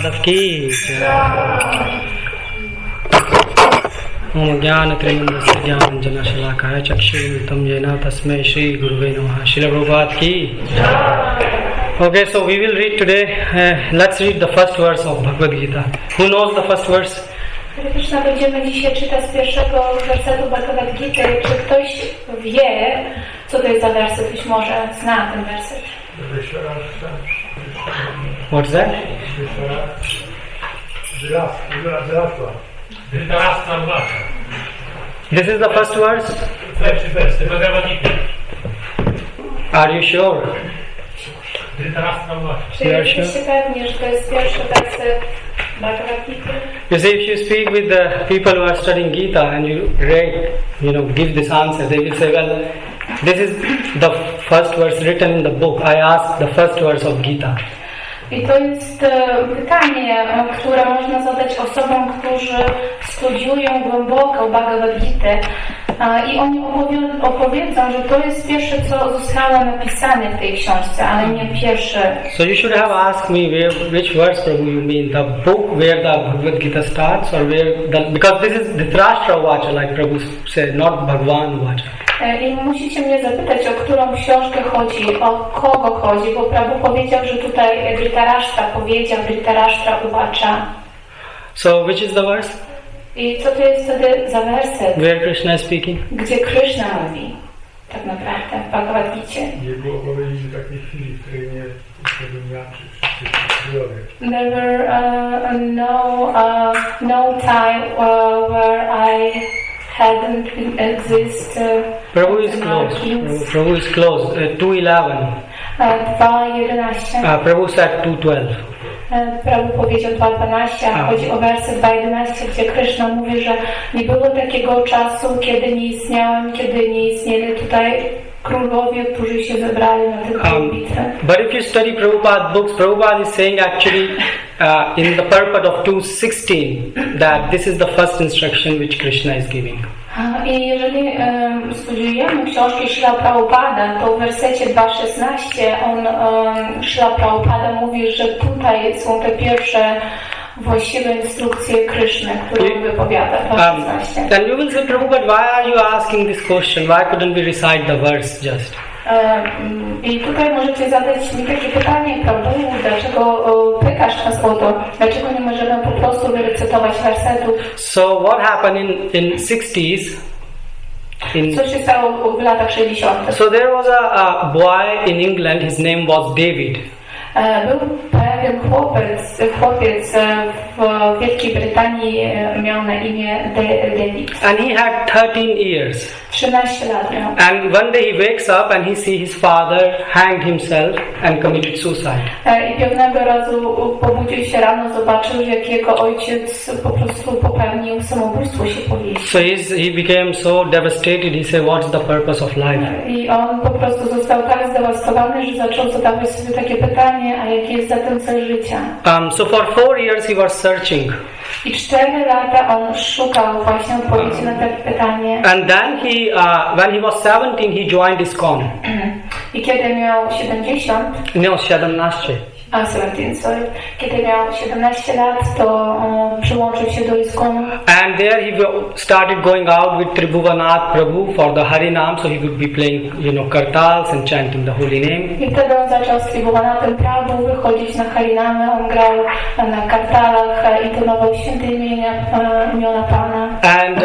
Madhav ki Om Jnana Trindasya Jnananjana Shalakaya Chakshurtam Jena Tasmai Shri Guruve Namaha. Srila Prabhupada ki. Okay, so we will read today. Let's read the first verse of Bhagavad Gita. Who knows the first verse? Krishna, będziemy dzisiaj czytać z pierwszego wersetu Bhagavad Gita. Czy ktoś wie, co to jest za werset? Być może zna ten werset. What's that? This is the first verse? Are you sure? Czy jesteście pewni, że to jest pierwszy werset Bhagavad Gita? You see, if you speak with the people who are studying Gita and you give this answer, they will say, well, this is the first verse written in the book. I asked the first verse of Gita. I to jest pytanie, które można zadać osobom, którzy studiują głęboko Bhagavad Gita i oni opowiedzą, że to jest pierwsze, co zostało napisane w tej książce, ale nie pierwsze. So you should have asked me which verse, Prabhu, you mean, the book where the Bhagavad Gita starts, or because this is Dhritarashtra Vacha, like Prabhu said, not Bhagwan Vacha. I musicie mnie zapytać, o którą książkę chodzi, o kogo chodzi, bo Prabhu powiedział, że tutaj Dhritarashtra powiedział, Dhritarashtra Vacha. So which is the verse? I co to jest wtedy za werset? Where Krishna is speaking? Gdzie Krishna mówi, tak naprawdę, w Bhagavad Gicie. Nie było powiedzieć takiej chwili, w której nie uświadomiaczy wszyscy zdrowie. There were no time where I hadn't exist. Prabhu is close. Prabhu is close. 2:11. 2:11. Prabhu said 2:12. Prabhu powiedział 2:12, a chodzi o werset 2:11, gdzie Krishna mówi, że nie było takiego czasu, kiedy nie istniałem, kiedy nie istnieli tutaj królowie, którzy się zebrali na tę bitwę. But if you study Prabhupada books, Prabhupada is saying actually in the purport of 2:16 that this is the first instruction which Krishna is giving. I jeżeli studiujemy książki Śrila Prabhupada, to w wersecie 2:16 Śrila Prabhupada mówi, że tutaj są te pierwsze właściwe instrukcje Krishny, które on wypowiada. 2:16. Then you will say, Prabhupada, why are you asking this question? Why couldn't we recite the verse just? I tutaj możecie zadać mi takie pytanie, Prabhu, dlaczego pytasz nas o to? Dlaczego nie możemy po prostu wyrecytować wersetu? So what happened in 60s? Co się stało w latach 60? So there was a boy in England, his name was David. Był pewien chłopiec w Wielkiej Brytanii, miał na imię David. And he had 13 years. 13 lat miał. And one day he wakes up and he sees his father hanged himself and committed suicide. I pewnego razu pobudził się rano, zobaczył, jak jego ojciec po prostu popełnił samobójstwo, się powiesił. So he became so devastated. He said, "What's the purpose of life?" I on po prostu został tak zdewastowany, że zaczął zadawać sobie takie pytanie, a jaki jest zatem cel życia? So for 4 years he was searching. I 4 lata on szukał właśnie odpowiedzi na to pytanie. And then when he was 17, he joined ISKCON. I kiedy miał 70? No, 17. 17, sorry. Kiedy miał 17 lat, to przyłączył się do ISKCONu. And there he started going out with Tribhuvanath Prabhu for the Harinam, so he would be playing, kartals and chanting the holy name. I wtedy on zaczął z Tribhuvanathem Prabhu wychodzić na Harinamy. On grał na kartalach, intonował święte imiona Pana. And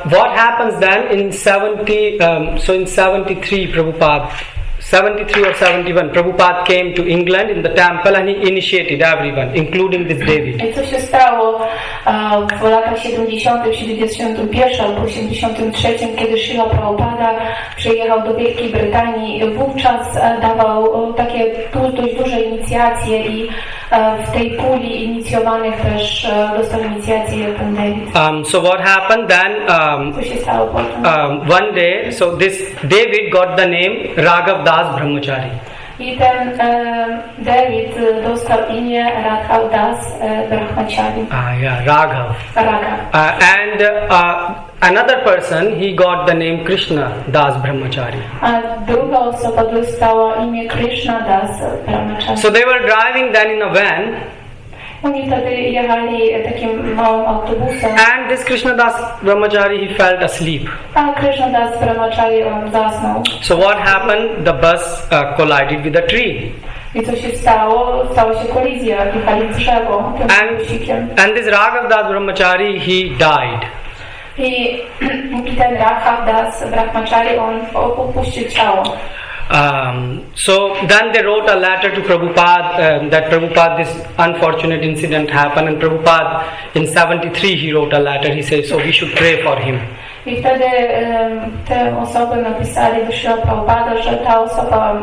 what happens then in 73 Prabhupada 73 or 71, Prabhupada came to England in the temple and he initiated everyone, including this David. I co się stało w latach 70, 71 albo 83, kiedy Śrila Prabhupada przyjechał do Wielkiej Brytanii, wówczas dawał takie dość duże inicjacje i w tej puli inicjowanych też dostał inicjację ten David. So what happened then? Co się stało potem? One day, so this David got the name Raghav Das Brahmachari. I ten David dostał imię Raghav Das Brahmachari. Yeah, Raghav. Raghav. And another person, he got the name Krishna Das Brahmachari. A druga osoba dostała imię Krishna Das Brahmachari. So they were driving then in a van. Oni wtedy jechali takim małym autobusem. And this Krishnadas Brahmachari, he fell asleep. A Krishnadas Brahmachari, on zasnął. So what happened? The bus collided with a tree. I co się stało? Stała się kolizja, jechali w drzewo tym busikiem. And this Raghavdas Brahmachari, he died. I ten Raghavdas Brahmachari, on opuścił ciało. So then they wrote a letter to Prabhupada that Prabhupada, this unfortunate incident happened, and Prabhupada in 73 he wrote a letter. He says, so we should pray for him. I wtedy te osoby napisali do Śrila Prabhupada, że ta osoba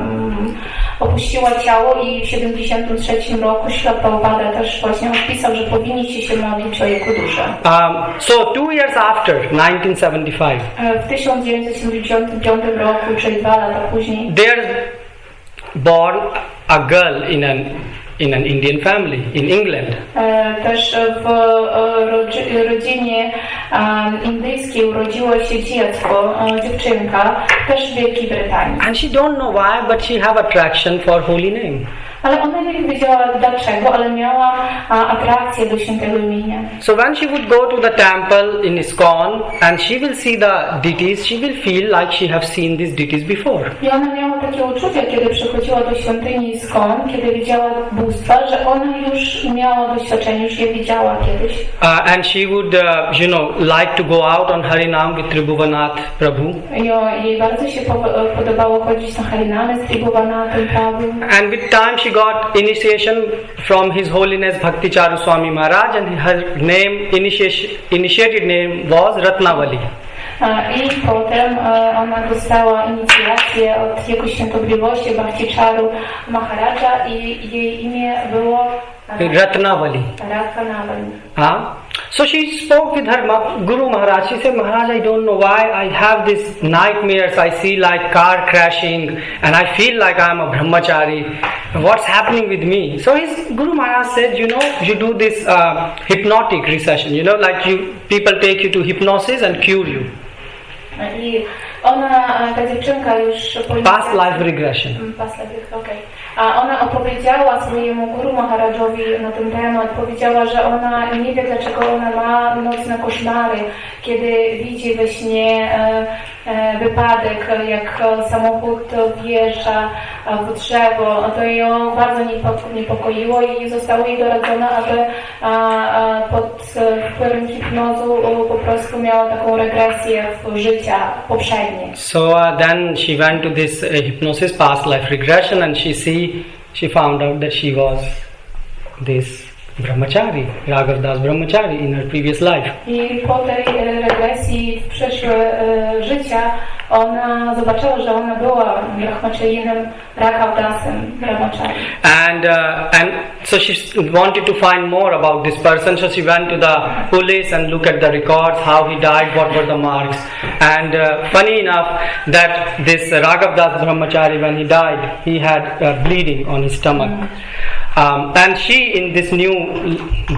opuściła ciało i w 73 roku Śrila Prabhupada też właśnie odpisał, że powinniście się modlić o jego duszę. So 2 years after, 1975, w 1975 roku, czyli 2 lata później, there's born a girl in an Indian family in England. Też w rodzinie indyjskiej urodziło się dziecko, dziewczynka, też w Wielkiej Brytanii. And she don't know why, but she have attraction for holy name. Ale ona nie wiedziała dlaczego, ale miała atrakcję do świętego imienia. So when she would go to the temple in ISKCON and she will see the deities, she will feel like she have seen these deities before. I ona miała takie uczucie, kiedy przychodziła do świątyni ISKCON, kiedy widziała bóstwa, że ona już miała doświadczenie, już je widziała kiedyś. And she would, like to go out on Harinam with Tribhuvanath Prabhu. I jej bardzo się podobało chodzić na Harinamy z Tribhuvanathem Prabhu. And with time she got initiation from His Holiness Bhakti Charu Swami Maharaj, and her initiated name was Ratnavali. I potem ona dostała inicjację od jego świętobliwości Bhakti Charu Maharaja i jej imię było Ratnavali. So she spoke with her Guru Maharaj. She said, Maharaj, I don't know why I have these nightmares. I see like car crashing and I feel like I am a brahmachari. What's happening with me? So his Guru Maharaj said, you do this hypnotic recession. Like people take you to hypnosis and cure you. I ona, ta dziewczynka już Past life regression. A ona opowiedziała swojemu Guru Maharajowi na ten temat. Powiedziała, że ona nie wie, dlaczego ona ma nocne koszmary, kiedy widzi we śnie wypadek, jak samochód wjeżdża w drzewo. To ją bardzo niepokoiło i zostało jej doradzone, aby pod wpływem hipnozu po prostu miała taką regresję w życia poprzednie. So then she went to this hypnosis, past life regression, and she found out that she was this brahmachari, Raghavdas Brahmachari in her previous life. I po tej regresji w przeszłe życia ona zobaczyła, że ona była brahmacharinem, Raghavdasem Brahmachari. And so she wanted to find more about this person, so she went to the police and looked at the records, how he died, what were the marks. And funny enough that this Raghavdas Brahmachari, when he died, he had bleeding on his stomach. And she, in this new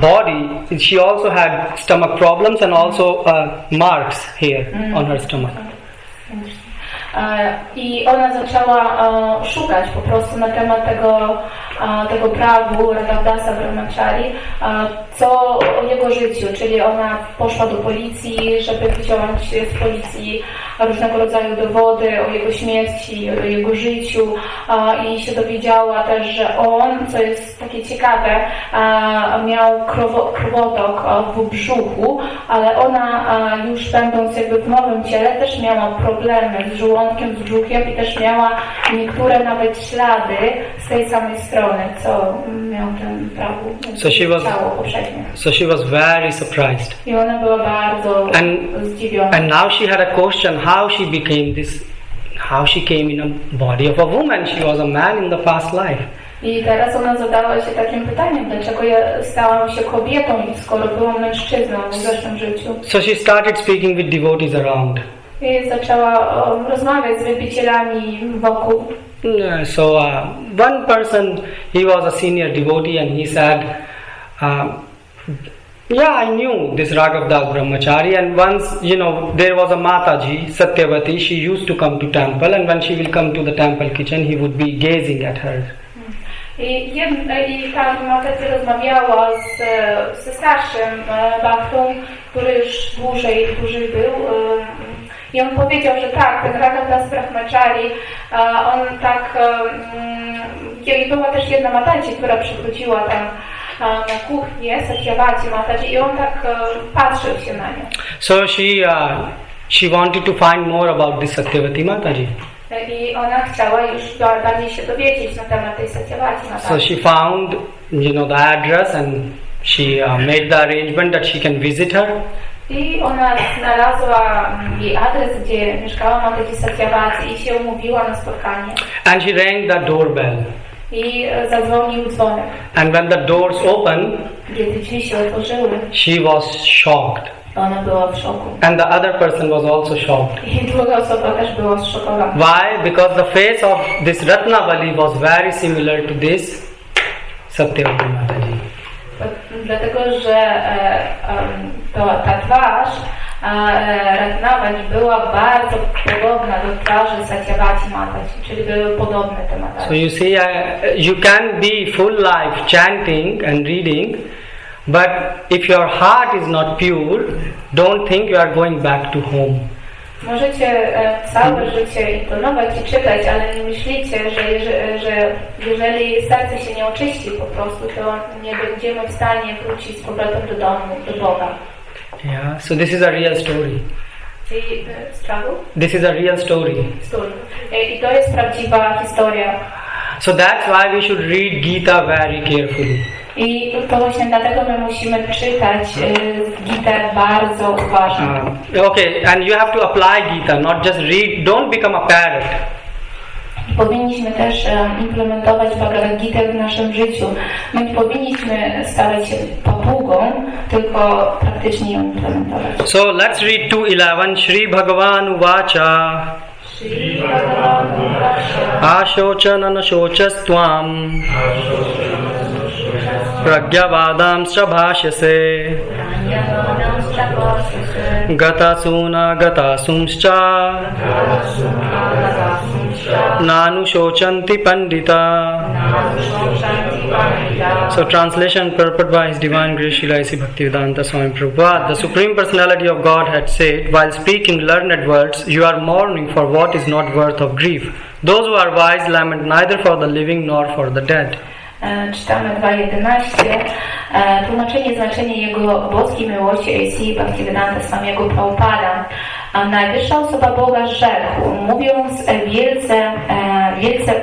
body, she also had stomach problems and also marks here on her stomach. I ona zaczęła szukać po prostu na temat tego prawu Raghavdasa Brahmachari, co o jego życiu, czyli ona poszła do policji, żeby wziąć z policji różnego rodzaju dowody o jego śmierci, o jego życiu i się dowiedziała też, że on, co jest takie ciekawe, miał krwotok w brzuchu, ale ona już będąc jakby w nowym ciele też miała problemy z żołądkiem, z brzuchem i też miała niektóre nawet ślady z tej samej strony, co miał ten prawu ciało poprzednie. So she was very surprised. I ona była bardzo zdziwiona. And now she had a question, how she came in a body of a woman. She was a man in the past life. I teraz ona zadała się takim pytaniem, dlaczego ja stałam się kobietą, skoro byłam mężczyzną w zeszłym życiu. So she started speaking with devotees around. I zaczęła rozmawiać z wielbicielami wokół. So one person, he was a senior devotee, and he said, I knew this Raghavdas Brahmachari, and once, there was a Mataji, Satyavati, she used to come to temple, and when she will come to the temple kitchen, he would be gazing at her. I tam Mataji rozmawiała ze starszym Bhaktą, który już dłużej był. I on powiedział, że tak, ten Raghavdas Brahmachari, on tak... I była też jedna Mataji, która przychodziła tam na kuchnię, Satyavati Mataji, i on tak patrzył się na nią. So she wanted to find more about this Satyavati Mataji. I ona chciała już bardziej się dowiedzieć na temat tej Satyavati Mataji. So she found, the address, and she made the arrangement that she can visit her. I ona znalazła jej adres, gdzie mieszkała Mataji Satyavati, i się umówiła na spotkanie. And she rang the doorbell. I zadzwonił dzwonek. And when the doors opened, Kiedy drzwi się otworzyły, she was shocked. ona była w szoku. And the other person was also shocked. I druga osoba też była zszokowana. Why? Because the face of this Ratnavali was very similar to this Satyavati Mataji. Dlatego, że ta twarz Ratnavali była bardzo podobna do twarzy Satyavati Mataji, czyli były podobne te Mataji. So you see, you can be full life chanting and reading, but if your heart is not pure, don't think you are going back to home. Możecie całe życie intonować i czytać, ale nie myślicie, że jeżeli serce się nie oczyści po prostu, to nie będziemy w stanie wrócić z powrotem do domu, do Boga. Yeah, so this is a real story. Czyli struggle? This is a real story. I to jest prawdziwa historia. So that's why we should read Gita very carefully. I to właśnie dlatego my musimy czytać Gitę bardzo uważnie. Okay, and you have to apply Gita, not just read. Don't become a parrot. Powinniśmy też implementować Bhagavad Gitę w naszym życiu. My nie powinniśmy stawać się papugą, tylko praktycznie ją implementować. So let's read 2:11. Shri Bhagavan Uvacha. Shri Bhagavan Uvacha. Ashochanana shochastvam. Pragyavadam Shabhashase. Gatasuna gatasumscha. Nanu shochanti pandita. So translation purport by His Divine Grace Srila A.C. Bhaktivedanta Swami Prabhu. The Supreme Personality of God had said, while speaking learned words, you are mourning for what is not worth of grief. Those who are wise lament neither for the living nor for the dead. Czytamy 2.11. Tłumaczenie, znaczenie Jego boskiej miłości A.C. Bhaktivedanta Swamiego Prabhupada. Najwyższa osoba Boga rzekł, mówiąc wielce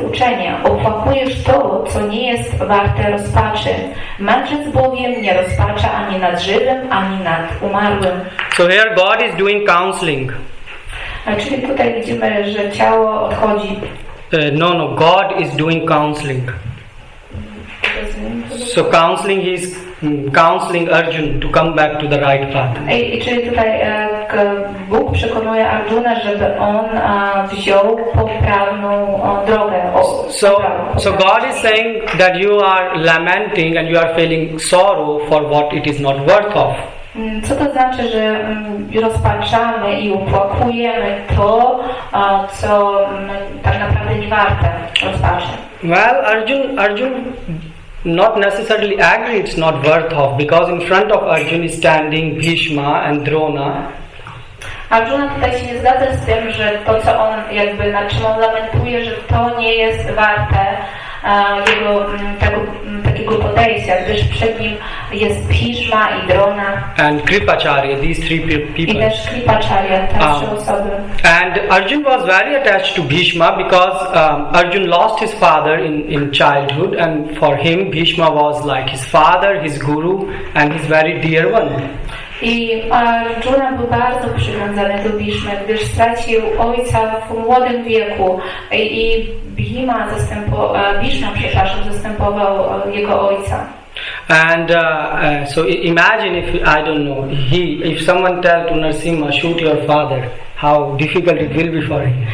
uczenie, opłakujesz to, co nie jest warte rozpaczy. Mędrzec bowiem nie rozpacza ani nad żywym, ani nad umarłym. So here God is doing counseling. Czyli tutaj widzimy, że ciało odchodzi. No, God is doing counseling. So counseling is counseling Arjun to come back to the right path. I czyli tutaj Bóg przekonuje Arjuna, żeby on wziął poprawną drogę. So God is saying that you are lamenting and you are feeling sorrow for what it is not worth of. Co to znaczy, że rozpaczamy i upłakujemy to, co tak naprawdę nie warte rozpaczy? Well, Arjun not necessarily agree it's not worth of, because in front of Arjun is standing Bhishma and Drona. Arjuna tutaj się nie zgadza z tym, że to, co on jakby, nad czym on lamentuje, że to nie jest warte jego takiego podejścia, gdyż przed nim jest Bhishma i Drona. And Kripacharya, these three people. I też Kripacharya, te trzy osoby. And Arjun was very attached to Bhishma because Arjun lost his father in childhood, and for him Bhishma was like his father, his guru, and his very dear one. I Arjuna był bardzo przywiązany do Bhishmy, gdyż stracił ojca w młodym wieku i Bhishma zastępował jego ojca. And so imagine if, I don't know, if someone tell to Narasimha, shoot your father, how difficult it will be for him.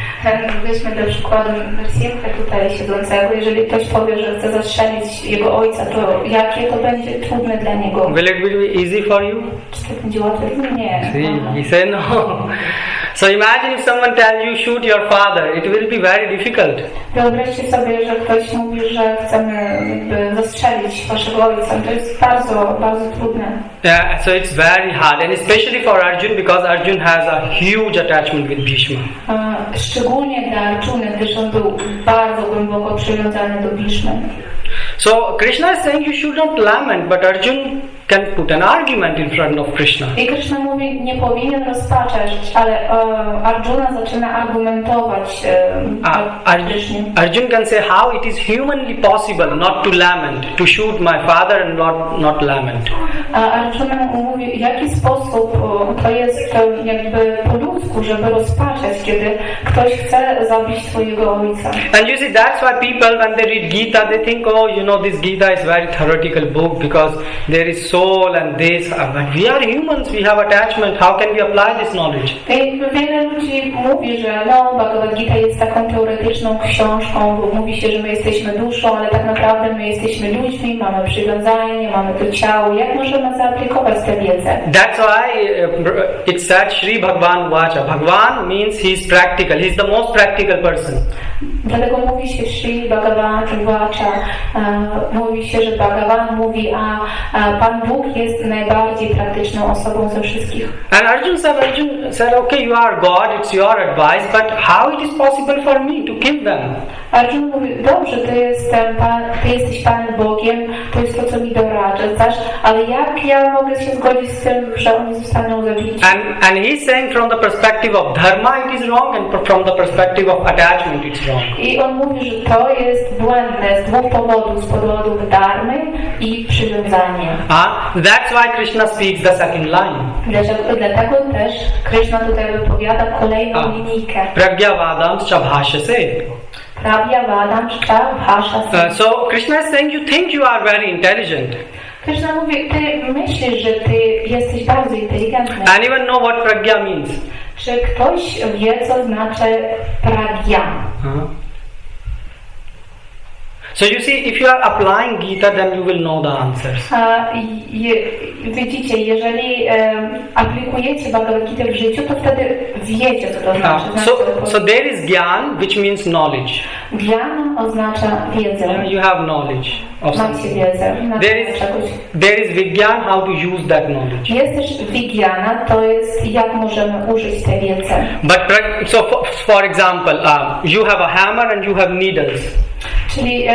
Weźmy do przykładu Narasimha tutaj siedzącego. Jeżeli ktoś powie, że chce zastrzelić jego ojca, to jakie to będzie trudne dla niego? Will it be easy for you? Czy to będzie łatwe? Nie. See, he said no. So imagine if someone tells you shoot your father, it will be very difficult. Wyobraźcie sobie, że ktoś mówi, że chcemy jakby zastrzelić waszego ojca. To jest bardzo, bardzo trudne. Yeah, so it's very hard, and especially for Arjun, because Arjun has a huge attachment with Bhishma. Szczególnie dla Arjuny, gdyż on był bardzo głęboko przywiązany do Bhishmy. So Krishna is saying you should not lament, but Arjun can put an argument in front of Krishna. I Krishna mówi, nie powinien rozpaczać, ale Arjuna zaczyna argumentować Krishnie. Arjun can say how it is humanly possible not to lament, to shoot my father and not lament. A Arjuna mówi, w jaki sposób to jest jakby po ludzku, żeby rozpaczać, kiedy ktoś chce zabić swojego ojca. And you see, that's why people, when they read Gita, they think, oh, you know, this Gita is very theoretical book because there is soul and this. But we are humans, we have attachment. How can we apply this knowledge? I wiele ludzi mówi, że Bhagavad Gita jest taką teoretyczną książką, bo mówi się, że my jesteśmy duszą, ale tak naprawdę my jesteśmy ludźmi, mamy przywiązanie, mamy to ciało. Jak możemy zaaplikować tę wiedzę? That's why it said Shri Bhagavan Vacha. Bhagavan means he is practical. He is the most practical person. Dlatego mówi się Shri Bhagavan Vacha. Mówi się, że Bhagavan mówi, a Pan Bóg jest najbardziej praktyczną osobą ze wszystkich. And Arjun said, okay, you are God, it's your advice, but how it is possible for me to kill them? Arjun mówi, dobrze, Ty jesteś Panem Bogiem, to jest to, co mi doradzasz, ale jak ja mogę się zgodzić z tym, że oni zostaną zabici? And he's saying from the perspective of dharma it is wrong, and from the perspective of attachment it's wrong. I on mówi, że to jest błędne z dwóch powodów, z powodów dharmy i przywiązania. That's why Krishna speaks the second line. Dlatego też Krishna tutaj wypowiada kolejną linijkę. Pragyavadam cha bhashyase. So Krishna is saying you think you are very intelligent. Krishna mówi, ty myślisz, że ty jesteś bardzo inteligentny. Anyone know what pragya means? Czy ktoś wie, co znaczy pragya? So you see, if you are applying Gita, then you will know the answers. Widzicie, jeżeli aplikujecie Bhagavad Gita w życiu, to wtedy wiecie, co to znaczy. So there is gyan, which means knowledge. Gyan oznacza wiedzę. You have knowledge of Macie wiedzę. There is vigyan, how to use that knowledge. Jest też vigyana, to jest jak możemy użyć tej wiedzy. But so for example, you have a hammer and you have needles. Czyli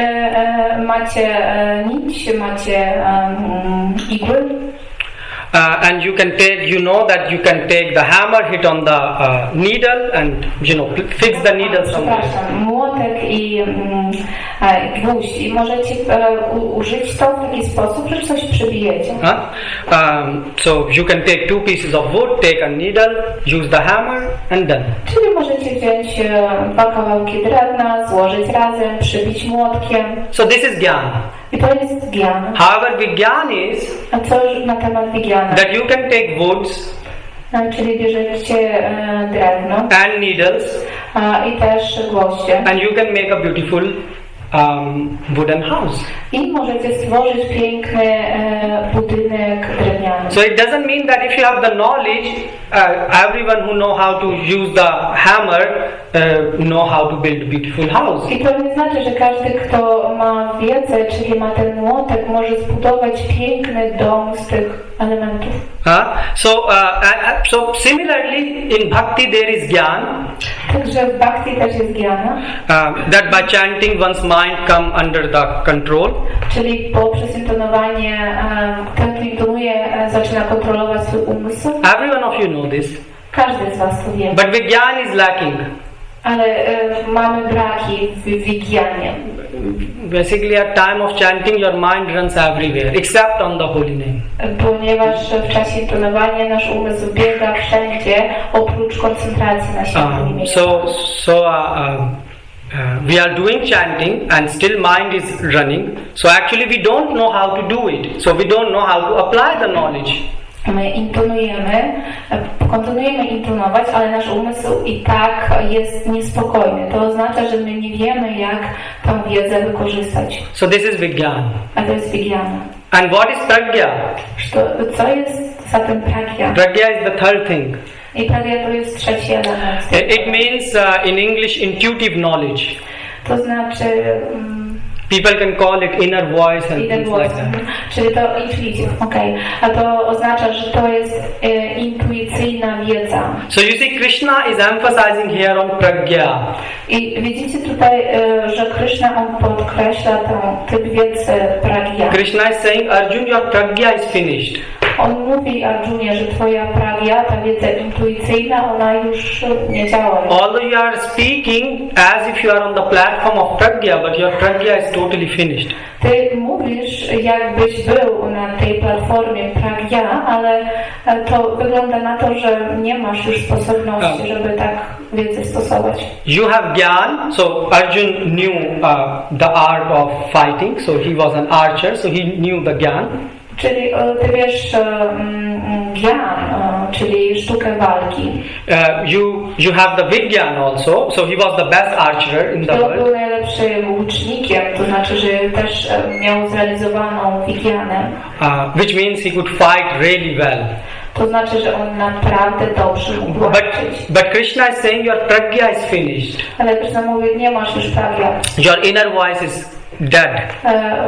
macie nić, macie igły. And you can take, you know that you can take the hammer, hit on the needle and, you know, fix the needle somewhere. Młotek i gwóźdź. I możecie użyć to w taki sposób, że coś przybijecie. So you can take two pieces of wood, take a needle, use the hammer and done. Czyli możecie wziąć dwa kawałki drewna, złożyć razem, przybić młotkiem. So this is gyan. I to jest gyan. However, vigyan is a co na temat vigyana? That you can take woods, czyli bierzecie drewno and needles, i też gwoździe. And you can make a beautiful wooden house. I możecie stworzyć piękny budynek drewniany. So it doesn't mean that if you have the knowledge, everyone who know how to use the hammer know how to build a beautiful house. I to nie znaczy, że każdy, kto ma wiedzę, czyli ma ten młotek, może zbudować piękny dom z tych elementów. So similarly in bhakti there is gyan. Także w bhakti też jest gyana. That by chanting one's mind come under the control. Czyli poprzez intonowanie, ten, kto intonuje, zaczyna kontrolować swój umysł. Every one of you know this. Każdy z was to wie. But vigyan is lacking. Ale mamy braki w vigyanie. Basically at time of chanting your mind runs everywhere except on the holy name. Ponieważ w czasie intonowania nasz umysł biega wszędzie oprócz koncentracji na świętym imieniu. We are doing chanting and still mind is running. So actually we don't know how to do it. So we don't know how to apply the knowledge. My intonujemy, kontynuujemy intonować, ale nasz umysł i tak jest niespokojny. To oznacza, że my nie wiemy, jak tę wiedzę wykorzystać. So this is vigyan. A to jest vigyana. And what is pragya? Co jest zatem pragya? Pragya is the third thing. I pragya to jest trzeci element. It means in English intuitive knowledge. To znaczy People can call it inner voice and things like that. Czyli to intuitive, okej. A to oznacza, że to jest intuicyjna wiedza. So you see, Krishna is emphasizing here on pragya. I widzicie tutaj, że Krishna on podkreśla ten typ wiedzy pragya. Krishna is saying, Arjun, your pragya is finished. On mówi Arjunie, że twoja pragya, ta wiedza intuicyjna, ona już nie działa. Although you are speaking as if you are on the platform of pragya, but your pragya is totally finished. Ty mówisz, jakbyś był na tej platformie pragya, ale to wygląda na to, że nie masz już sposobności, żeby tak wiedzę stosować. You have gyan, so Arjun knew the art of fighting, so he was an archer, so he knew the gyan. Czyli ty wiesz gyan, czyli sztukę walki. You have the Vigyan also, so he was the best archer in the To world. był najlepszym łucznikiem, to znaczy, że też miał zrealizowaną Vigyanę. Which means he could fight really well. To znaczy, że on naprawdę dobrze mógł walczyć. But Krishna is saying your pragya is finished. Ale Krishna mówi, nie masz już pragya. Your inner voice is dead.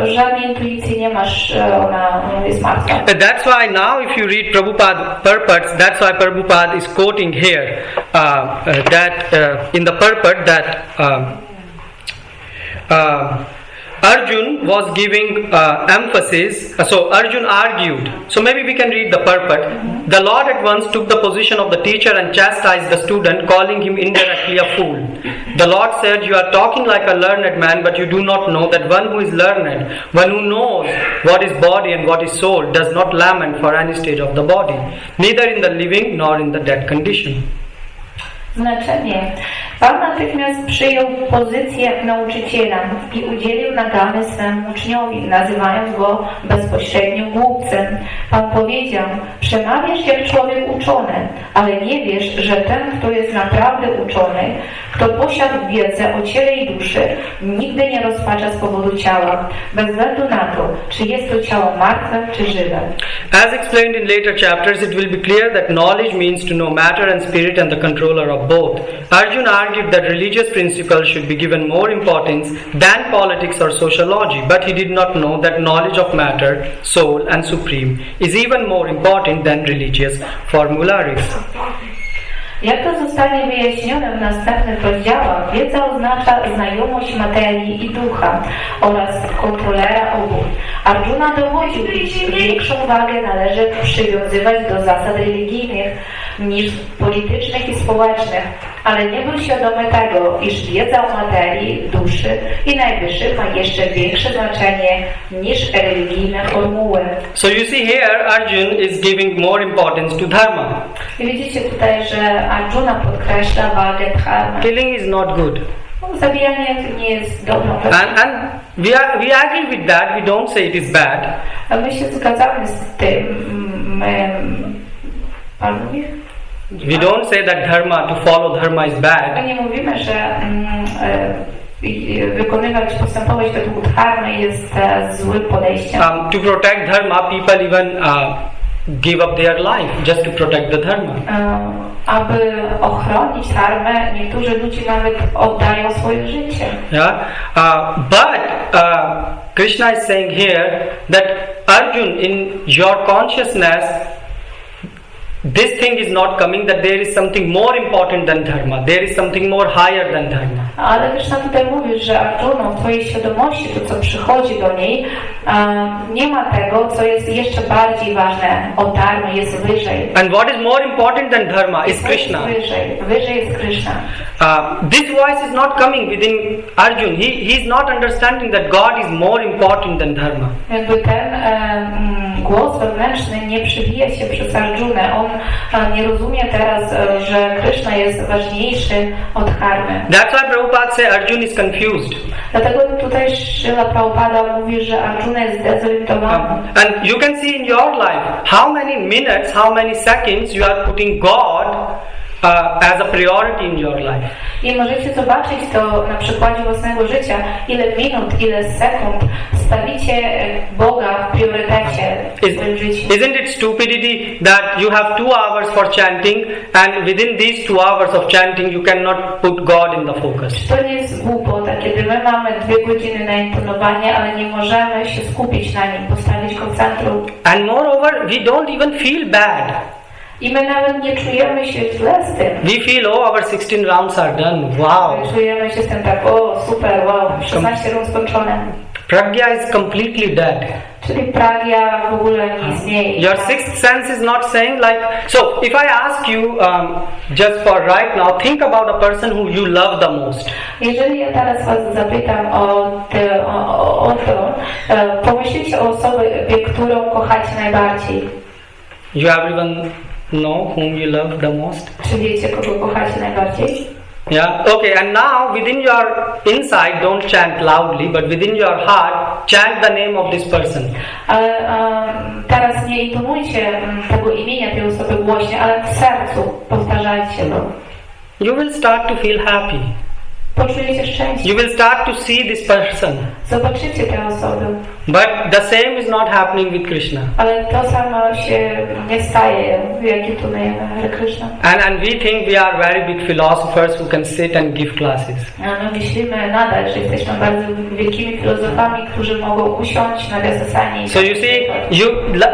Żadnej intuicji nie masz, ona jest martwa. That's why now if you read Prabhupada purports, that's why Prabhupada is quoting here that in the purport that Arjun was giving emphasis, so Arjun argued. So maybe we can read the purport. The Lord at once took the position of the teacher and chastised the student, calling him indirectly a fool. The Lord said, you are talking like a learned man, but you do not know that one who is learned, one who knows what is body and what is soul, does not lament for any stage of the body, neither in the living nor in the dead condition. Znaczenie. Pan natychmiast przyjął pozycję nauczyciela i udzielił nagany swemu uczniowi, nazywając go bezpośrednio głupcem. Pan powiedział, przemawiasz jak człowiek uczony, ale nie wiesz, że ten, kto jest naprawdę uczony, kto posiadł wiedzę o ciele i duszy, nigdy nie rozpacza z powodu ciała, bez względu na to, czy jest to ciało martwe, czy żywe. As explained in later chapters, it will be clear that knowledge means to know matter and spirit and the controller of both. Arjuna argued that religious principles should be given more importance than politics or sociology, but he did not know that knowledge of matter, soul and supreme is even more important than religious formularies. Jak to zostanie wyjaśnione w następnych rozdziałach, wiedza oznacza znajomość materii i ducha oraz kontrolera obu. Arjuna dowodził, iż większą wagę należy przywiązywać do zasad religijnych niż politycznych i społecznych, ale nie był świadomy tego, iż wiedza o materii, duszy i najwyższych ma jeszcze większe znaczenie niż religijne formuły. So you see here Arjun is giving more importance to dharma. I widzicie tutaj, że Arjuna podkreśla wagę dharmy. Killing is not good. Zabijanie nie jest dobrą rzeczą. And we agree with that, we don't say it is bad. A my się zgadzamy z tym. We don't say that dharma, to follow dharma is My bad. nie mówimy, że postępować według dharmy jest złym podejściem. To protect dharma, people even give up their life just to protect the dharma. Aby ochronić dharmę, niektórzy ludzie nawet oddają swoje życie. Yeah, but Krishna is saying here that Arjun, in your consciousness, this thing is not coming, that there is something more important than dharma, there is something more higher than dharma. Ale Krishna tutaj mówi, że Arjuna w twojej świadomości, to co przychodzi do niej, nie ma tego, co jest jeszcze bardziej ważne od dharmy, jest wyżej. And what is more important than dharma is Krishna. Wyżej jest Krishna. This voice is not coming within Arjun. He is not understanding that God is more important than dharma. Jakby ten głos wewnętrzny nie przebija się przez Arjunę. On nie rozumie teraz, że Krishna jest ważniejszy od dharmy. That's why Prabhupada says Arjun is confused. Dlatego tutaj Śrila Prabhupada mówi, że Arjuna jest zdezorientowany. And you can see in your life how many minutes, how many seconds you are putting God as a priority in your life. I możecie zobaczyć to na przykładzie własnego życia, ile minut, ile sekund stawicie Boga w priorytecie w swoim życiu. życie. Isn't it stupidity that you have 2 hours for chanting and within these 2 hours of chanting you cannot put God in the focus? To nie jest głupota, kiedy my mamy 2 godziny na intonowanie, ale nie możemy się skupić na nim, postawić go w centrum. And moreover, we don't even feel bad. I my nawet nie czujemy się źle z tym. We feel, oh, our 16 rounds are done. Wow. My czujemy się z tym tak, o super, wow, 16 rund skończone. Pragya is completely dead. Czyli pragya w ogóle nie istnieje. Your sixth sense is not saying like, so if I ask you just for right now, think about a person who you love the most. Jeżeli ja teraz was zapytam o to, pomyślcie o osobie, którą kochacie najbardziej. You everyone know whom you love the most? Czy wiecie, kogo kochacie najbardziej? Yeah, okay, and now within your inside, don't chant loudly, but within your heart, chant the name of this person. Ale teraz nie intonujcie tego imienia tej osoby głośnie, ale w sercu powtarzajcie to. You will start to feel happy. Poczujecie szczęście. You will start to see this person. Zobaczycie tę osobę. But the same is not happening with Krishna. Ale to samo się nie staje, jak intonujemy Hare Krishna. And we think we are very big philosophers who can sit and give classes. My myślimy nadal, że jesteśmy bardzo wielkimi filozofami, którzy mogą usiąść na wiosasani. So you see,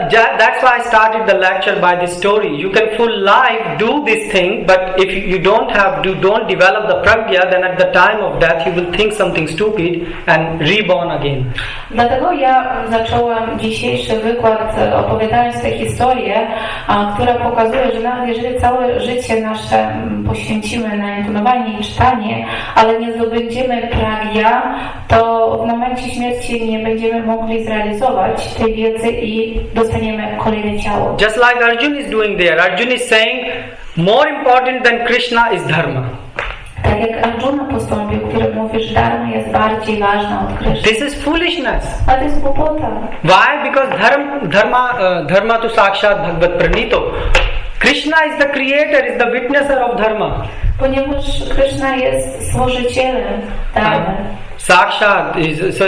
that's why I started the lecture by this story. You can full life do this thing, but if you don't develop the pragya, then at the time of death you will think something stupid and reborn again. Dlatego ja zacząłem dzisiejszy wykład opowiadając tę historię, która pokazuje, że nawet jeżeli całe życie nasze poświęcimy na intonowanie i czytanie, ale nie zdobędziemy pragya, to w momencie śmierci nie będziemy mogli zrealizować tej wiedzy i dostaniemy kolejne ciało. Just like Arjuna is doing there. Arjuna is saying, more important than Krishna is dharma. Tak jak Arjuna postąpił, który mówi, że dharma jest bardziej ważna od Krishna. This is foolishness. A to jest głupota. Why? Because dharma to sakshat bhagavad pranito. Krishna is the creator, is the witnesser of dharma. Ponieważ Krishna jest stworzycielem dharmy. Sakshat is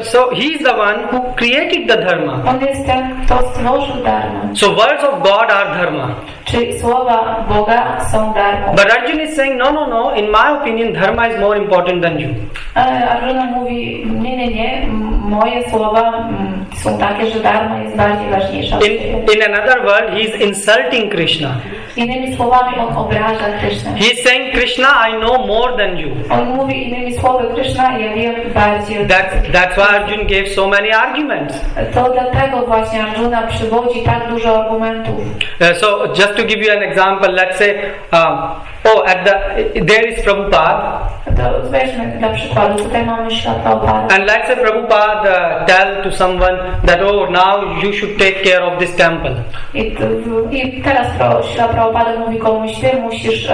so he is the one who created the dharma. On jest ten, kto stworzył dharmę. So words of God are dharma. Czyli słowa Boga są dharmą. But Arjuna is saying, no, in my opinion dharma is more important than you. Arjuna mówi, nie, moje słowa są takie, że dharma jest bardziej ważniejsza od ciebie. In another word, he is insulting Krishna. Innymi słowami on obraża Krishnę. He is saying, Krishna, I know more than you. On mówi innymi słowy, Krishna, ja wiem bardziej. That's why Arjuna gave so many arguments. To dlatego właśnie Arjuna przywodzi tak dużo argumentów. So just to give you an example, let's say, there is Prabhupada. To weźmy dla przykładu, tutaj mamy Śla Prabhupada. And let's say Prabhupada tell to someone that, now you should take care of this temple. I teraz Śla Prabhupada mówi komuś, ty musisz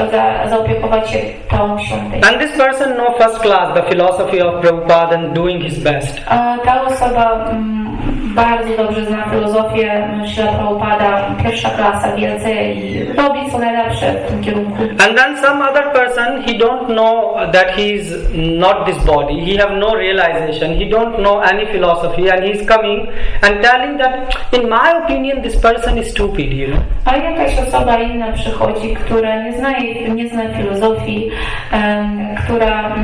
zaopiekować się tą świątynią. And this person know first class the philosophy of Prabhupada and doing his best. A ta osoba bardzo dobrze zna filozofię Śla Prabhupada, pierwsza klasa, wiedzę i robi co najlepsze w tym kierunku. And then some other person, he don't know that he is not this body. He have no realization. He don't know any philosophy, and he is coming and telling that, in my opinion, this person is stupid. You know. A jakaś osoba inna przychodzi, która nie zna filozofii, która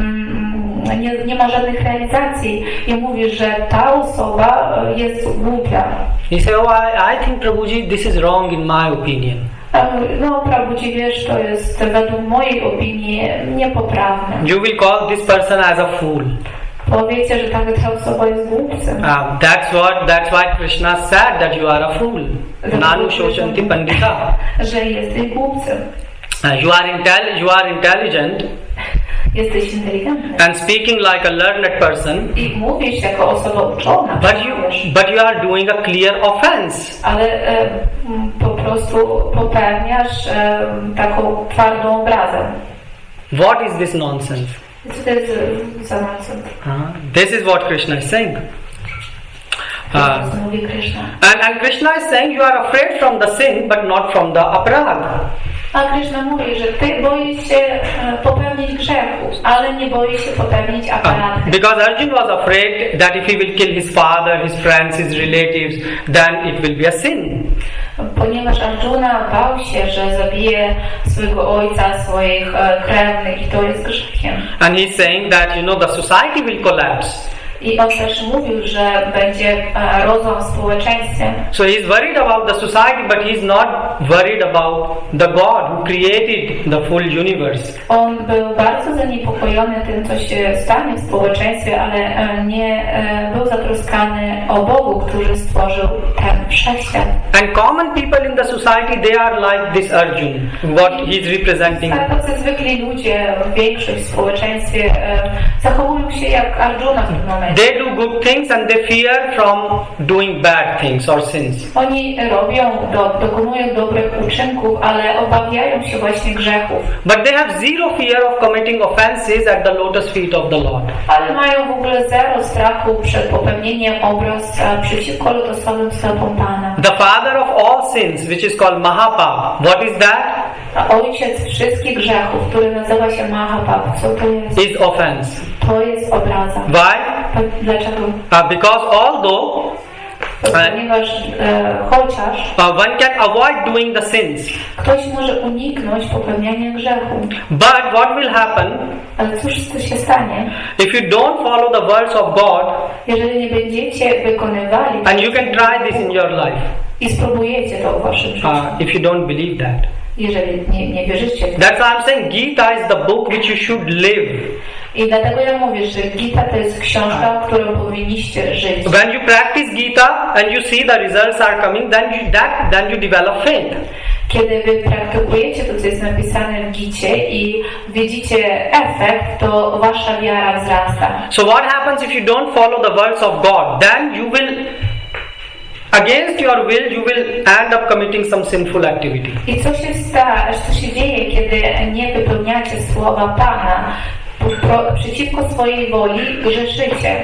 nie ma żadnych realizacji i mówi, że ta osoba jest głupia. He say, I think Prabhuji, this is wrong in my opinion. No, Prabhuji, wiesz, to jest według mojej opinii niepoprawne. You will call this person as a fool. Powiecie, że ta osoba jest głupcem. That's why Krishna said that you are a fool. Nanu shoshanti pandita. Że jesteś głupcem. You are intelligent. Jesteś inteligentny. And speaking like a learned person. I mówisz jako osoba uczona. But you are doing a clear offense. Ale po prostu popełniasz taką twardą obrazę. What is this nonsense? Co to jest za nonsens? This is what Krishna is saying. Mówi Krishna. And Krishna is saying you are afraid from the sin, but not from the aparad. A Krishna mówi, że ty boisz się popełnić grzechu, ale nie boisz się popełnić aparatkę. Because Arjuna was afraid that if he will kill his father, his friends, his relatives, then it will be a sin. Ponieważ Arjuna bał się, że zabije swojego ojca, swoich krewnych i to jest grzechem. And he's saying that, the society will collapse. I on też mówił, że będzie rozłam w społeczeństwie. So he's worried about the society, but he's not worried about the God who created the full universe. On był bardzo zaniepokojony tym, co się stanie w społeczeństwie, ale nie był zatroskany o Bogu, który stworzył ten wszechświat. And common people in the society, they are like this Arjun, what he's representing. Tak, tacy zwykli ludzie, większość w społeczeństwie zachowują się jak Arjuna w tym momencie. They do good things and they fear from doing bad things or sins. Oni dokonują dobrych uczynków, ale obawiają się właśnie grzechów. But they have zero fear of committing offenses at the lotus feet of the Lord. Ale mają w ogóle zero strachu przed popełnieniem obrazu przeciwko lotosowym stopom Pana. The father of all sins, which is called Mahapap. What is that? A ojciec wszystkich grzechów, który nazywa się Mahapap, co to jest? Is offense. To jest obraza. Why? Dlaczego? Because although Ponieważ chociaż one can avoid doing the sins, ktoś może uniknąć popełniania grzechu. but what will happen Ale cóż to się stanie? if you don't follow the words of God, Jeżeli nie będziecie wykonywali and you can try this in your life, i spróbujecie to w waszym życiu, if you don't believe that. jeżeli nie wierzycie w to. That's why I'm saying Gita is the book which you should live. I dlatego ja mówię, że Gita to jest książka, którą powinniście żyć. When you practice Gita and you see the results are coming, then you develop faith. Kiedy wy praktykujecie to, co jest napisane w Gicie i widzicie efekt, to wasza wiara wzrasta. So what happens if you don't follow the words of God? Then you will, against your will, you will end up committing some sinful activity. I co się dzieje, kiedy nie wypełniacie słowa Pana? Przeciwko swojej woli grzeszycie.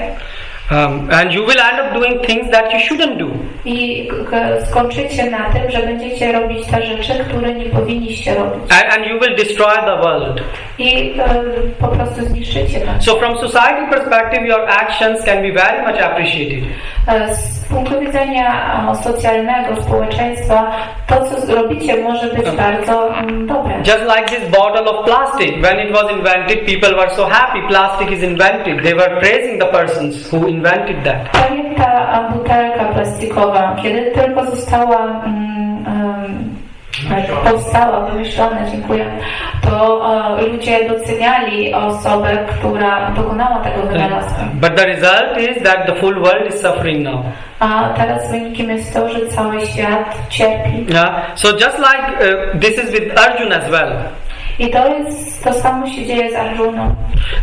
And you will end up doing things that you shouldn't do. I skończycie na tym, że będziecie robić te rzeczy, które nie powinniście robić. And you will destroy the world. I po prostu zniszczycie to. So from society perspective, your actions can be very much appreciated. Z punktu widzenia socjalnego, społeczeństwa, to co robicie może być bardzo dobre. Just like this bottle of plastic, when it was invented, people were so happy plastic is invented. They were praising the persons who invented that. Tak jak ta butelka plastikowa, kiedy tylko została wymyślona, dziękuję, to ludzie doceniali osobę, która dokonała tego wynalazku. But the result is that the full world is suffering now. A teraz wynikiem jest to, że cały świat cierpi. So just like this is with Arjuna as well. I to samo się dzieje z Arjuną.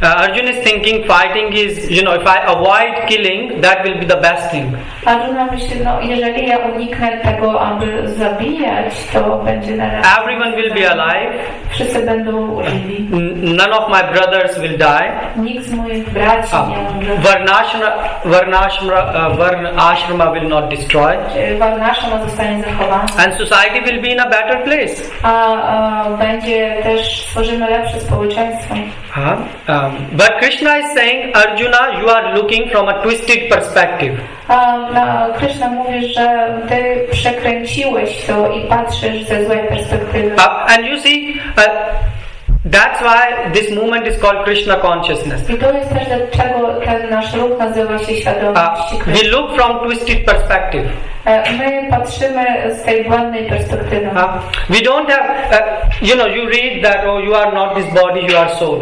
Arjuna is thinking fighting is, if I avoid killing, that will be the best thing. Arjuna myśli, jeżeli ja uniknę tego, aby zabijać, to będzie najlepsze. Everyone will be alive. Wszyscy będą żywi. None of my brothers will die. Nikt z moich braci nie umrze. Varnashrama will not destroy. Varnashrama zostanie zachowana. And society will be in a better place. A będzie też stworzymy lepsze społeczeństwo. But Krishna is saying, Arjuna, you are looking from a twisted perspective. Krishna mówi, że ty przekręciłeś to i patrzysz ze złej perspektywy. And you see, that's why this movement is called Krishna consciousness. I to jest też dlaczego ten nasz ruch nazywa się świadomości Krishna. We look from twisted perspective. My patrzymy z tej błędnej perspektywy. We don't have, you read that, you are not this body, you are soul.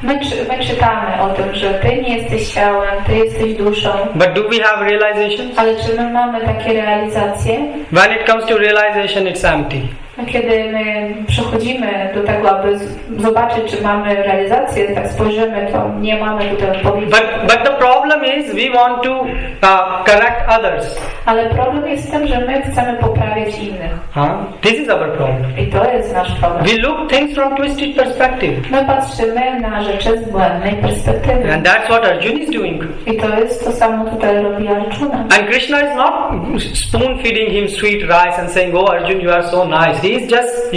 My czytamy o tym, że ty nie jesteś ciałem, ty jesteś duszą. But do we have realizations? Ale czy my mamy takie realizacje? When it comes to realization, it's empty. Kiedy my przechodzimy do tego, aby zobaczyć, czy mamy realizację, tak spojrzymy, to nie mamy tutaj odpowiedzi. But the problem is we want to correct others. Ale problem jest w tym, że my chcemy poprawiać innych. This is our problem. I to jest nasz problem. We look things from twisted perspective. My patrzymy na rzeczy z błędnej perspektywy. And that's what Arjuna is doing. I to jest to samo tutaj robi Arjuna. And Krishna is not spoon feeding him sweet rice and saying, oh Arjuna, you are so nice. He's just,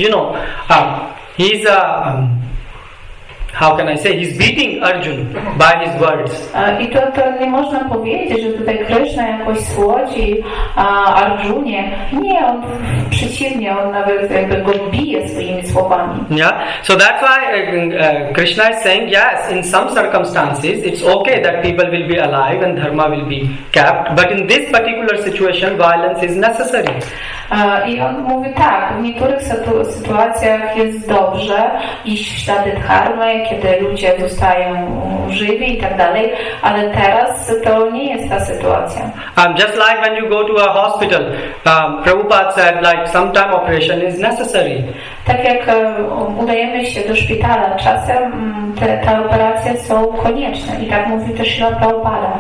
he's how can I say, he's beating Arjun by his words. I to nie można powiedzieć, że tutaj Krishna jakoś słodzi Arjunie. Nie, on przeciwnie, on nawet jakby go bije swoimi słowami. Yeah, so that's why Krishna is saying, yes, in some circumstances it's okay that people will be alive and dharma will be kept, but in this particular situation violence is necessary. I on mówi tak, w niektórych sytuacjach jest dobrze iść w ślady dharmy, kiedy ludzie zostają żywi i tak dalej, ale teraz to nie jest ta sytuacja. Just like when you go to a hospital, Prabhupada said like sometime operation is necessary. Tak jak udajemy się do szpitala, czasem te operacje są konieczne i tak mówi też Śrila Prabhupada.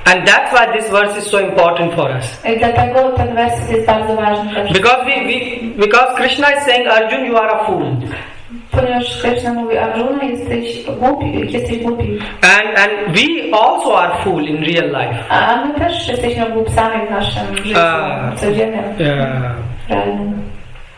And that's why this verse is so important for us. I dlatego ten werset jest bardzo ważny dla Because Krishna is saying, Arjun, you are a fool. Ponieważ Krishna mówi, Arjuna, jesteś głupi. And we also are fool in real life. A my też jesteśmy głupcami w naszym życiu codziennym. Realnym.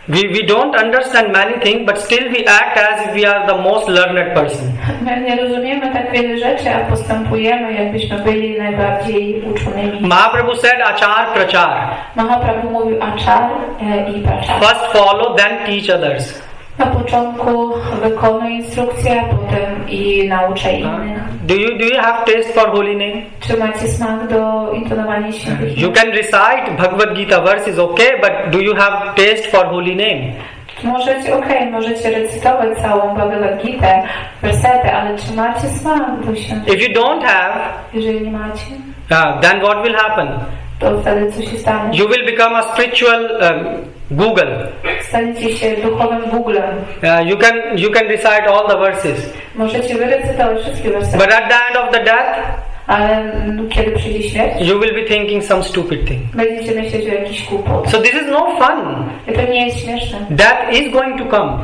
We don't understand many things, but still we act as if we are the most learned person. My nie rozumiemy tak wiele rzeczy, a postępujemy, jakbyśmy byli najbardziej uczonymi. Mahaprabhu said, Achar Prachar. Mahaprabhu mówił Achar i Prachar. First follow, then teach others. Na początku wykonuj instrukcję, a potem i nauczaj innych. Do you have taste for holy name? Czy macie smak do intonowania świętych? You can recite Bhagavad Gita verse is okay, but do you have taste for holy name? Możecie recytować całą Bhagavad Gitę, wersety, ale czy macie smak do świętych? If you don't have, jeżeli nie macie, then what will happen? to wtedy co się stanie? You will become a spiritual Google. Staniecie się duchowym Googlem. You can recite all the verses. Możecie wyrecytować wszystkie wersety. But at the end of the death, ale kiedy przyjdzie śmierć, you will be thinking some stupid thing. Będziecie myśleć o jakiś głupot. So this is no fun. I to nie jest śmieszne. That is going to come.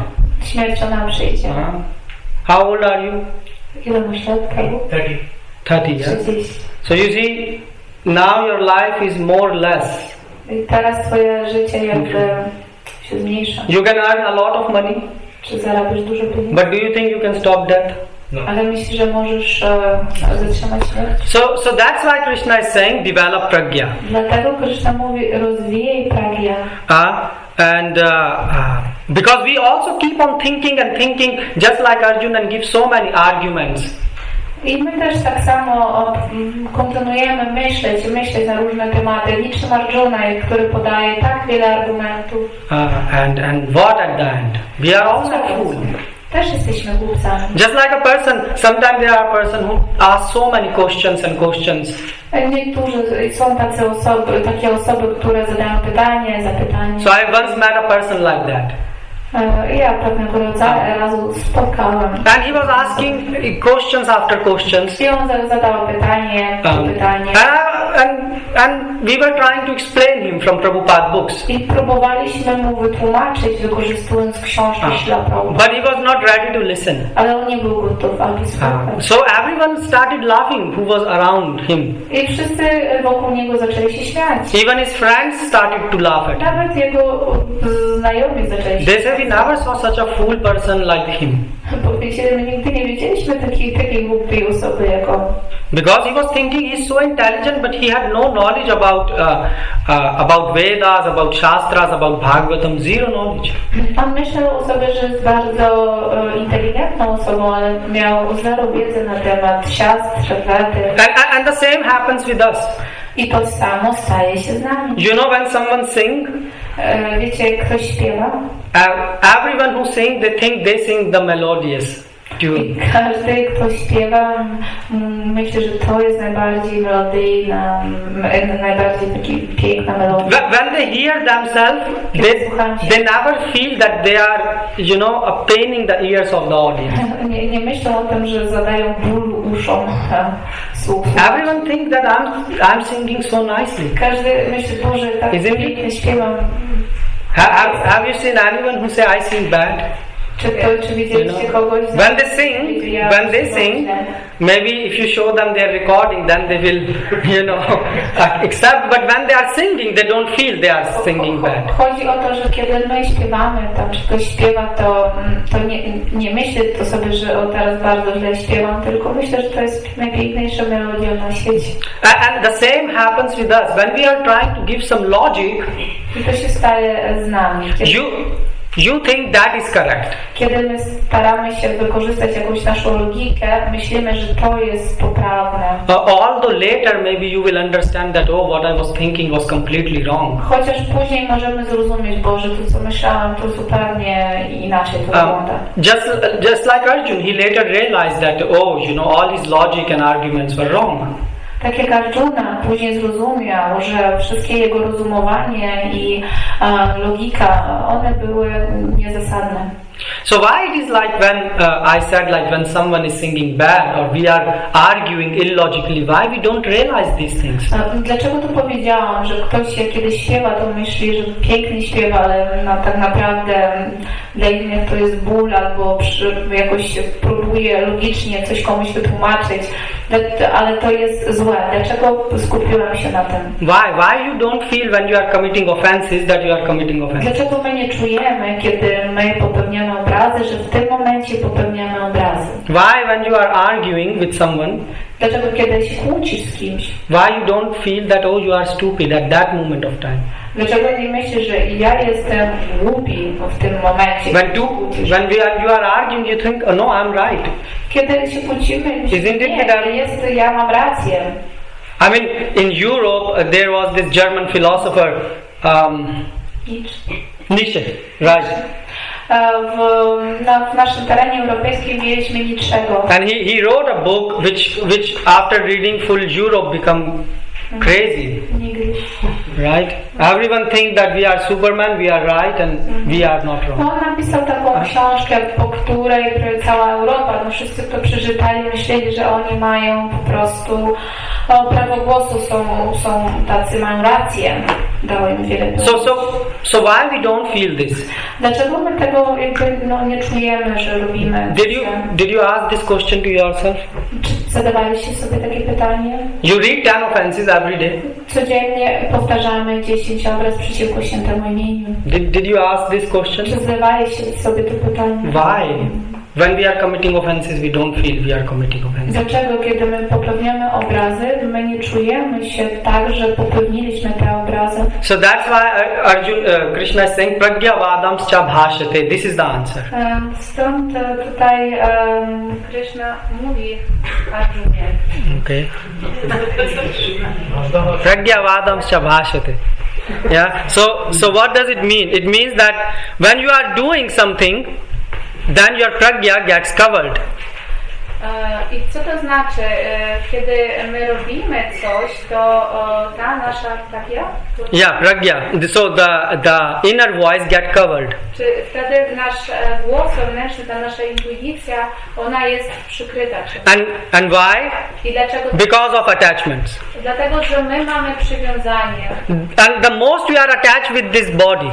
Śmierć ona przyjdzie. How old are you? Ile masz lat, Prabhu? 30, yeah? 30. So you see, now your life is more or less. I teraz twoje życie jakby się zmniejsza. You can earn a lot of money. Czy zarabiasz dużo pieniędzy? But do you think you can stop death? No. Ale myślisz, że możesz zatrzymać śmierć? So that's why Krishna is saying develop pragya. Dlatego Krishna mówi rozwijaj pragya. Because we also keep on thinking just like Arjuna and give so many arguments. I my też tak samo kontynuujemy myśleć na różne tematy. Niczym Arjuna, który podaje tak wiele argumentów. And what at the end? We are also fools. Też jesteśmy głupcami. Just like a person, sometimes there are person who ask so many questions. Niektórzy są takie osoby, które zadają zapytanie. So I once met a person like that. Ja pewnego razu spotkałem. And he was asking questions after questions. I on zadał pytanie po pytanie. And we were trying to explain him from Prabhupada books. I próbowaliśmy mu wytłumaczyć, wykorzystując książki Śrila Prabhupada. But he was not ready to listen. Ale on nie był gotów, aby słuchać. So everyone started laughing who was around him. I wszyscy wokół niego zaczęli się śmiać. Even his friends started to laugh at him. Nawet jego znajomi zaczęli się śmiać. We never saw such a fool person like him. Powiedzieli, my nigdy nie widzieliśmy takiej głupiej osoby jak on. Because he was thinking he's so intelligent, but he had no knowledge about Vedas, about Shastras, about Bhagavatam, zero knowledge. On myślał o sobie, że jest bardzo inteligentną osobą, ale miał zero wiedzy na temat siastr, Vedy. And the same happens with us. I to samo staje się z nami. You know when someone sing? Wiecie, jak ktoś śpiewa? Everyone who sing, they think they sing the melodious tune. I każdy, kto śpiewa, myśli, że to jest najbardziej melodyjna, najbardziej taki piękna melodia. When they hear themselves, they never feel that they are, paining the ears of the audience. Nie myślą o tym, że zadają ból uszom słuchu. Everyone thinks that I'm singing so nicely. Każdy myśli, Boże, tak pięknie śpiewam. Have you seen anyone who say I sing bad? Czy widzieliście kogoś? When they sing, maybe if you show them their recording, then they will, accept. But when they are singing, they don't feel they are singing bad. Chodzi o to, że kiedy my śpiewamy, tam czy ktoś śpiewa, to nie myślę to sobie, że teraz bardzo źle śpiewam, tylko myślę, że to jest najpiękniejsza melodia na świecie. And the same happens with us. When we are trying to give some logic, i to się staje z nami. You think that is correct. Kiedy my staramy się wykorzystać jakąś naszą logikę, myślimy, że to jest poprawne. Although later maybe you will understand that what I was thinking was completely wrong. Chociaż później możemy zrozumieć, Boże, to co myślałem, to zupełnie inaczej to wygląda. Just like Arjun, he later realized that all his logic and arguments were wrong. Tak jak Arjuna później zrozumiał, że wszystkie jego rozumowanie i logika, one były niezasadne. So why it is like when I said when someone is singing bad or we are arguing illogically, why we don't realize these things? Dlaczego to powiedziałam, że ktoś kiedy śpiewa, to myśli, że pięknie śpiewa, ale tak naprawdę dla innych to jest ból albo jakoś próbuje logicznie coś komuś wytłumaczyć, ale to jest złe. Dlaczego skupiłam się na tym? Why you don't feel when you are committing offenses that you are committing offenses? Dlaczego my nie czujemy, kiedy my popełniamy obrazy, że w tym momencie popełniamy obrazy? Why when you are arguing with someone? Dlaczego kiedy się kłócisz z kimś? Why you don't feel that you are stupid at that moment of time? Dlaczego nie myślisz, że ja jestem głupi w tym momencie? When you are arguing, you think, no, I'm right. Kiedy się kłócimy, myślimy, ja mam rację. I mean, in Europe, there was this German philosopher, Nietzsche, right? W naszym terenie europejskim mieliśmy Nietzschego. And he wrote a book which after reading full Europe become crazy. Right? Everyone think that we are Superman, we are right and we are not wrong. On napisał taką książkę, po której cała Europa, wszyscy to przeczytali, myśleli, że oni mają po prostu prawo głosu, są tacy, mają rację. Dało im wiele So why we don't feel this? Dlaczego my tego nie czujemy, że robimy? Did you ask this question to yourself? Czy zadawaliście sobie takie pytanie? You read 10 offenses every day. Codziennie powtarzamy 10 obraz przeciwko świętemu imieniu. Did you ask this question? Czy zadawaliście sobie to pytanie? Why? When we are committing offenses, we don't feel we are committing offenses. Dlaczego, kiedy my popełniamy obrazy, my nie czujemy się tak, że popełniliśmy te obrazy? So that's why Krishna is saying pragyavadam cha bhashyate. This is the answer. Stąd tutaj Krishna mówi Arjunie. Okay. Pragyavadam cha bhashyate. Yeah. So what does it mean? It means that when you are doing something, then your pragya gets covered. I co to znaczy? Kiedy my robimy coś, to ta nasza pragya? Yeah, pragya. So the inner voice get covered. Czy wtedy nasz głos wewnętrzny, ta nasza intuicja, ona jest przykryta? And why? I dlaczego? Because of attachments. Dlatego, że my mamy przywiązanie. And the most we are attached with this body.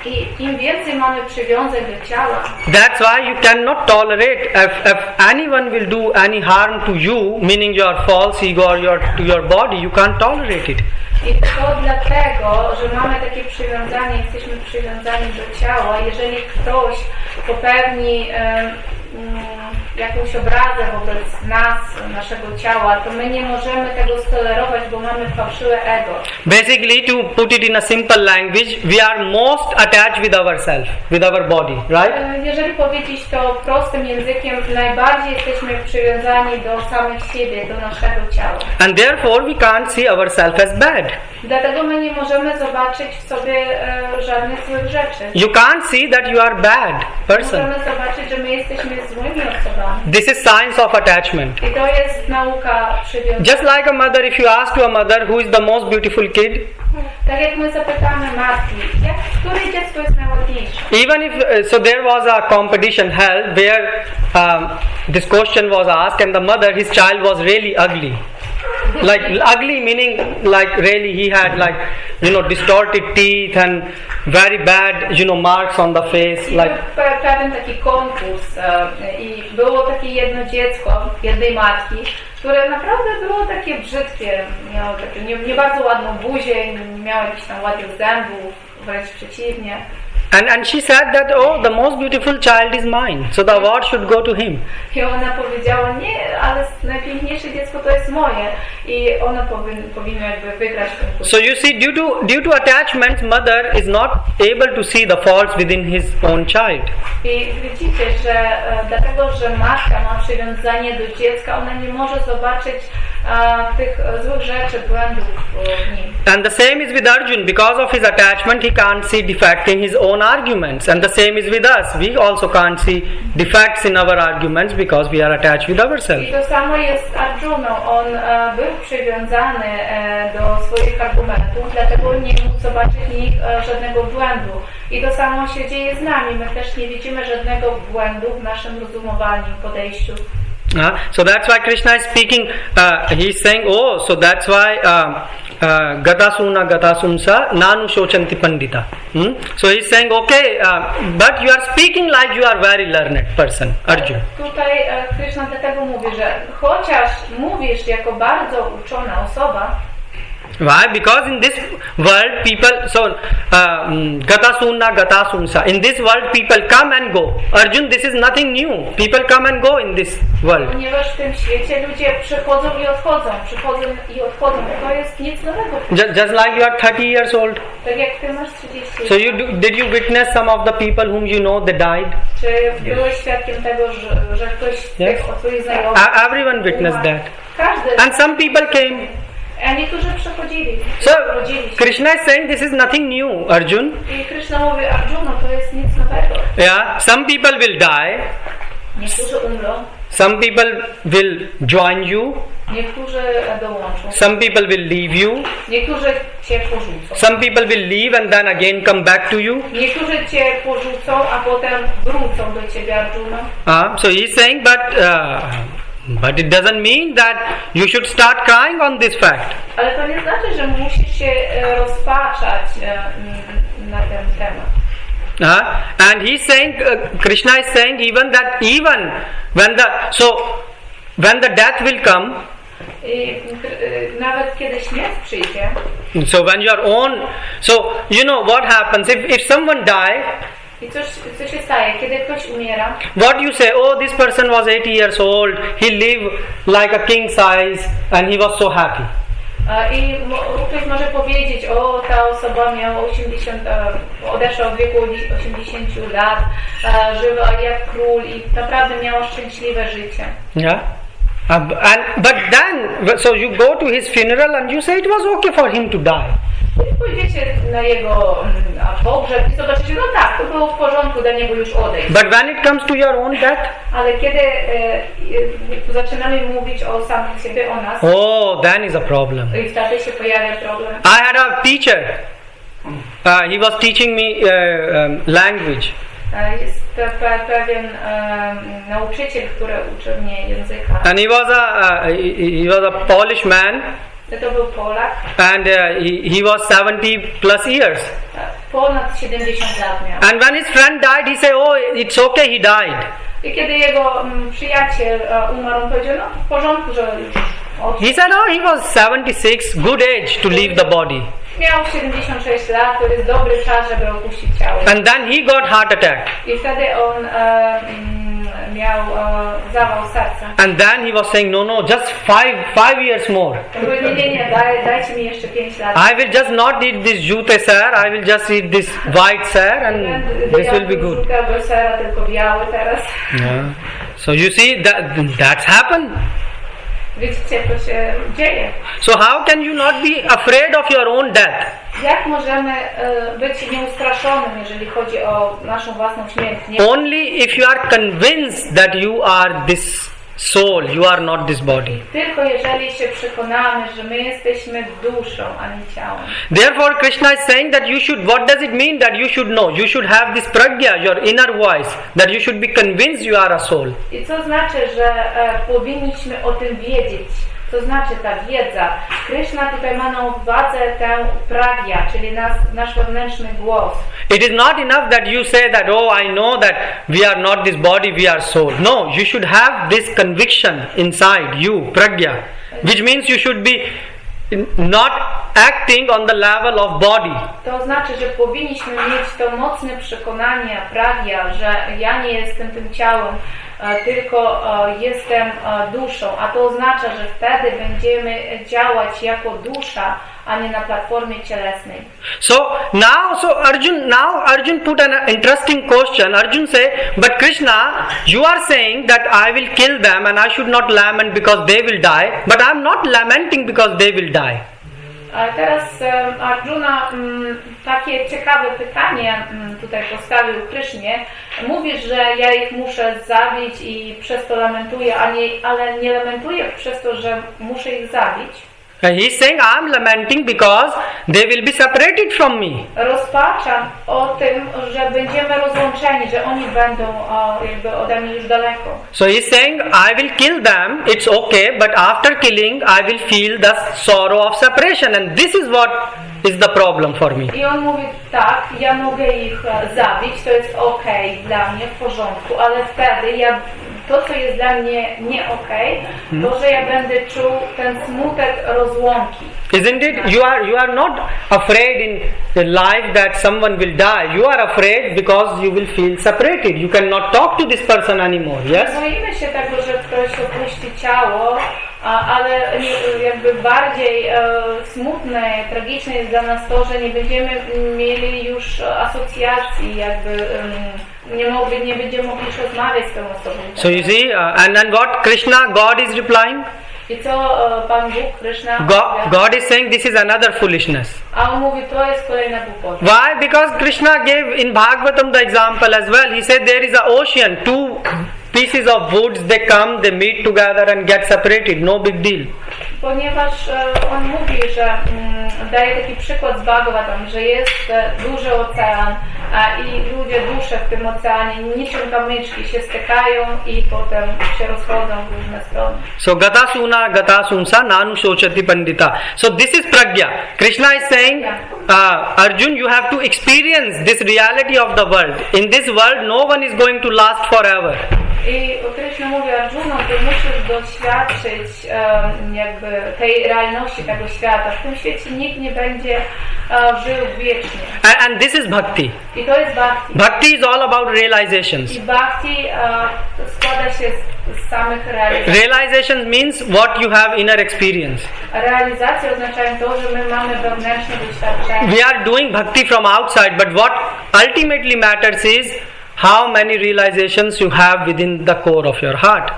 I im więcej mamy przywiązań do ciała, that's why you cannot tolerate if anyone will do any harm to you, meaning your false ego or to your body, you can't tolerate it. I to dlatego, że mamy takie przywiązanie, jesteśmy przywiązani do ciała. Jeżeli ktoś popełni jakąś obrazę wobec nas, naszego ciała, to my nie możemy tego stolerować, bo mamy fałszywe ego. Basically, to put it in a simple language, we are most attached with ourselves, with our body, right? Jeżeli powiedzieć to prostym językiem, najbardziej jesteśmy przywiązani do samych siebie, do naszego ciała. And therefore we can't see ourselves as bad. Dlatego my nie możemy zobaczyć w sobie żadnych złych rzeczy. You can't see that you are bad person. Możemy zobaczyć, że my jesteśmy złymi osobami. This is science of attachment. I to jest nauka przywiązania. Just like a mother, if you ask to a mother who is the most beautiful kid, tak jak my zapytamy matki, które dziecko jest najładniejsze? Even if so, there was a competition held where this question was asked, and the mother, his child was really ugly. Like ugly meaning like really he had like, you know, distorted teeth and very bad, you know, marks on the face. I Like był pewien taki konkurs i było takie jedno dziecko, jednej matki, które naprawdę było takie brzydkie, miało takie nie bardzo ładną buzię, nie miało jakichś tam ładnych zębów, wręcz przeciwnie. and she said that, oh, the most beautiful child is mine, so the award should go to him. I ona powiedziała, nie, ale najpiękniejsze dziecko to jest moje i ono powinno jakby wygrać konkurs. So you see, due to attachments, mother is not able to see the faults within his own child. I widzicie, że dlatego, że matka ma przywiązanie do dziecka, ona nie może zobaczyć tych złych rzeczy, błędów w nim. And the same is with Arjun. Because of his attachment, he can't see defect in his own arguments. And the same is with us. We also can't see defects in our arguments because we are attached with ourselves. I to samo jest z Arjuną. On był przywiązany do swoich argumentów, dlatego nie mógł zobaczyć w nich żadnego błędu. I to samo się dzieje z nami. My też nie widzimy żadnego błędu w naszym rozumowaniu, podejściu. So that's why Krishna is speaking. He's saying, oh, so that's why gatasuna gatasumsa nanu shochanti pandita. So he's saying, okay, but you are speaking like you are very learned person, Arjun. Tutaj Krishna dlatego mówi, że chociaż mówisz jako bardzo uczona osoba. Why? Because in this world people, so gatasuna gatasumsa, in this world people come and go. Arjun, this is nothing new. People come and go in this world. Ponieważ w tym świecie ludzie przychodzą i odchodzą, to jest nic nowego. Just like you are 30 years old. Tak jak ty masz 30 lat. So did you witness some of the people whom you know they died? Czy byłeś świadkiem tego, że ktoś z tych od twoich znajomych? Everyone witnessed that. Każdy. And some people came. A niektórzy przechodzili. So Krishna is saying this is nothing new, Arjun. I Krishna mówi, Arjuna, to jest nic nowego. Yeah, some people will die. Niektórzy umrą. Some people will join you. Niektórzy dołączą. Some people will leave you. Niektórzy cię porzucą. Some people will leave and then again come back to you. Niektórzy cię porzucą, a potem wrócą do ciebie, Arjuna. So he's saying, but it doesn't mean that you should start crying on this fact. Ale to nie znaczy, że musisz się rozpaczać na ten temat. And he's saying, Krishna is saying even when the death will come. I nawet kiedy śmierć przyjdzie. So when you are so you know what happens if someone die. I co się staje, kiedy ktoś umiera? What you say? Oh, this person was 80 years old. He lived like a king size, and he was so happy. I ktoś może powiedzieć, o, ta osoba miała odeszła w wieku 80 lat, żyła jak król i naprawdę miała szczęśliwe życie. Yeah. But then, so you go to his funeral and you say it was okay for him to die. Pójdziecie na jego pogrzeb i zobaczycie, no tak, to było w porządku dla niego już odejść. But when it comes to your own death, ale kiedy zaczynamy mówić o samych siebie, o nas, then is a problem. I wtedy się pojawia problem. I had a teacher. He was teaching me language. Jest pewien nauczyciel, który uczy mnie języka. And he was a Polish man. To był Polak. And he was 70 plus years. Ponad 70 lat miał. And when his friend died, he said, oh, it's okay, he died. I kiedy jego przyjaciel umarł, on powiedział, no w porządku, że już He said, oh, he was 76, good age to leave the body. Miał 76 lat, to jest dobry czas, żeby opuścić ciało. And then he got heart attack. I wtedy on miał zawał serca. And then he was saying, no, just five years more. Nie, dajcie mi jeszcze 5 lat. I will just not eat this jute sir, I will just eat this white sir and this will be good. Sera, tylko biały teraz. Yeah. So you see, that's happened. Widzicie, to się dzieje. So how can you not be afraid of your own death? Jak możemy być nieustraszonym, jeżeli chodzi o naszą własną śmierć? Only if you are convinced that you are this soul, you are not this body. Tylko jeżeli się przekonamy, że my jesteśmy duszą, a nie ciałem. Therefore Krishna is saying that you should, what does it mean that you should know? You should have this pragya, your inner voice, that you should be convinced you are a soul. I co znaczy, że powinniśmy o tym wiedzieć? Co znaczy ta wiedza? Krishna tutaj ma na uwadze tę pragya, czyli nasz wewnętrzny głos. It is not enough that you say that, oh, I know that we are not this body, we are soul. No, you should have this conviction inside you, pragya, which means you should be not acting on the level of body. To znaczy, że powinniśmy mieć to mocne przekonanie, pragya, że ja nie jestem tym ciałem, tylko jestem duszą, a to oznacza, że wtedy będziemy działać jako dusza, a nie na platformie cielesnej. So Arjun put an interesting question. Arjun said, but Krishna, you are saying that I will kill them and I should not lament because they will die, but I am not lamenting because they will die. A teraz Arjuna takie ciekawe pytanie tutaj postawił Krysznie. Mówisz, że ja ich muszę zabić i przez to lamentuję, ale nie lamentuję przez to, że muszę ich zabić. He is saying, I am lamenting because they will be separated from me. Rozpaczam o tym, że będziemy rozłączeni, że oni będą jakby ode mnie już daleko. So he is saying, I will kill them, it's okay, but after killing I will feel the sorrow of separation, and this is what is the problem for me. I on mówi, tak, ja mogę ich zabić, to jest okej dla mnie, w porządku, ale wtedy to, co jest dla mnie nie okej, to, że ja będę czuł ten smutek rozłąki. Isn't it? You are not afraid in life that someone will die. You are afraid because you will feel separated. You cannot talk to this person anymore. Yes? Boimy się tego, że ktoś opuści ciało, ale jakby bardziej smutne, tragiczne jest dla nas to, że nie będziemy mieli już asocjacji, jakby nie będziemy mogli już rozmawiać z tą osobą. So you see, and what Krishna, God is replying? I co Pan Bóg, Krishna? God is saying this is another foolishness. A on mówi, to jest kolejna głupota. Why? Because Krishna gave in Bhagavatam the example as well. He said there is an ocean, two pieces of woods, they come, they meet together and get separated. No big deal. Ponieważ on mówi, że daje taki przykład z Bhagavatam, że jest duży ocean i ludzie, dusze w tym oceanie, niczym kamyczki się stykają i potem się rozchodzą w różne strony. So gata suna gata sunsa nanu shochati pandita. So this is pragya. Krishna is saying, Arjun, you have to experience this reality of the world. In this world no one is going to last forever. I Krishna mówi, Arjuno, ty musisz doświadczyć jakby tej realności tego świata. W tym świecie nikt nie będzie żył wiecznie. And this is bhakti. I to jest bhakti. Bhakti is all about realizations. I bhakti składa się z samych realizacji. Realization means what you have inner experience. Realizacje oznaczają to, że my mamy wewnętrzne doświadczenie. We are doing bhakti from outside, but what ultimately matters is how many realizations you have within the core of your heart.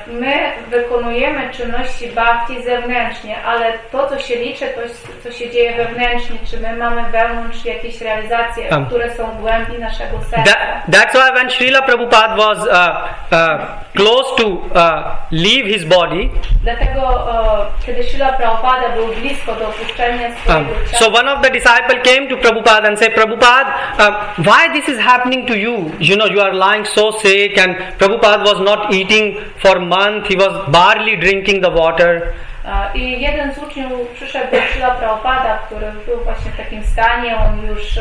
My wykonujemy czynności bhakti zewnętrznie, ale to, co się liczy, to co się dzieje wewnętrznie, czy my mamy wewnątrz jakieś realizacje, które są w głębi naszego serca. That's why when Srila Prabhupada was close to leave his body, dlatego kiedy Srila Prabhupada był blisko do opuszczenia swojego ciała, so one of the disciples came to Prabhupada and said, Prabhupada, why this is happening to you? You know, you are lying so sick, and Prabhupada was not eating for a month, he was barely drinking the water. I jeden z uczniów przyszedł do Srila Prabhupada, który był właśnie w takim stanie, on już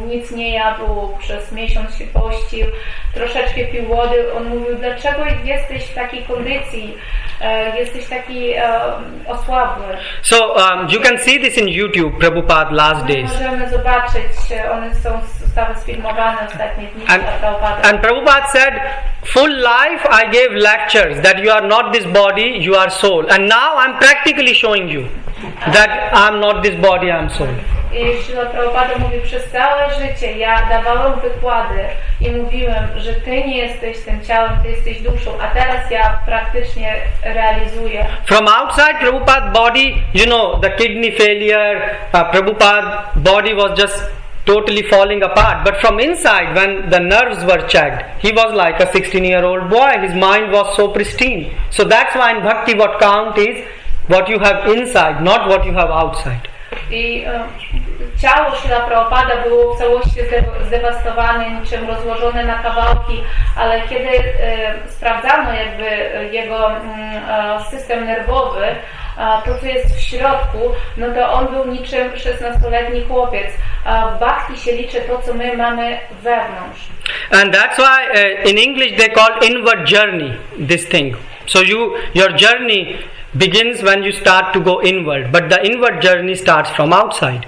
nic nie jadł, przez miesiąc się pościł, troszeczkę pił wody. On mówił, dlaczego jesteś w takiej kondycji, jesteś taki osłabły. So you can see this in YouTube, Prabhupada last days. Możemy zobaczyć, one zostały sfilmowane ostatnie dni Prabhupada. And Prabhupada said, full life I gave lectures that you are not this body, you are soul. And now I'm practically showing you that I'm not this body, I'm soul. I Srila Prabhupada mówi, przez całe życie ja dawałem wykłady i mówiłem, że ty nie jesteś tym ciałem, ty jesteś duszą, a teraz ja praktycznie realizuję. From outside Prabhupada body, you know, the kidney failure, Prabhupada body was just totally falling apart. But from inside, when the nerves were checked, he was like a 16-year-old boy. His mind was so pristine. So that's why in bhakti what count is what you have inside, not what you have outside. I ciało Śrila Prabhupada było w całości zdewastowane, niczym rozłożone na kawałki, ale kiedy sprawdzano jakby jego system nerwowy, to co jest w środku, no to on był niczym 16-letni chłopiec. W bhakti się liczy to, co my mamy wewnątrz. And that's why in English they call inward journey this thing. So your journey begins when you start to go inward, but the inward journey starts from outside.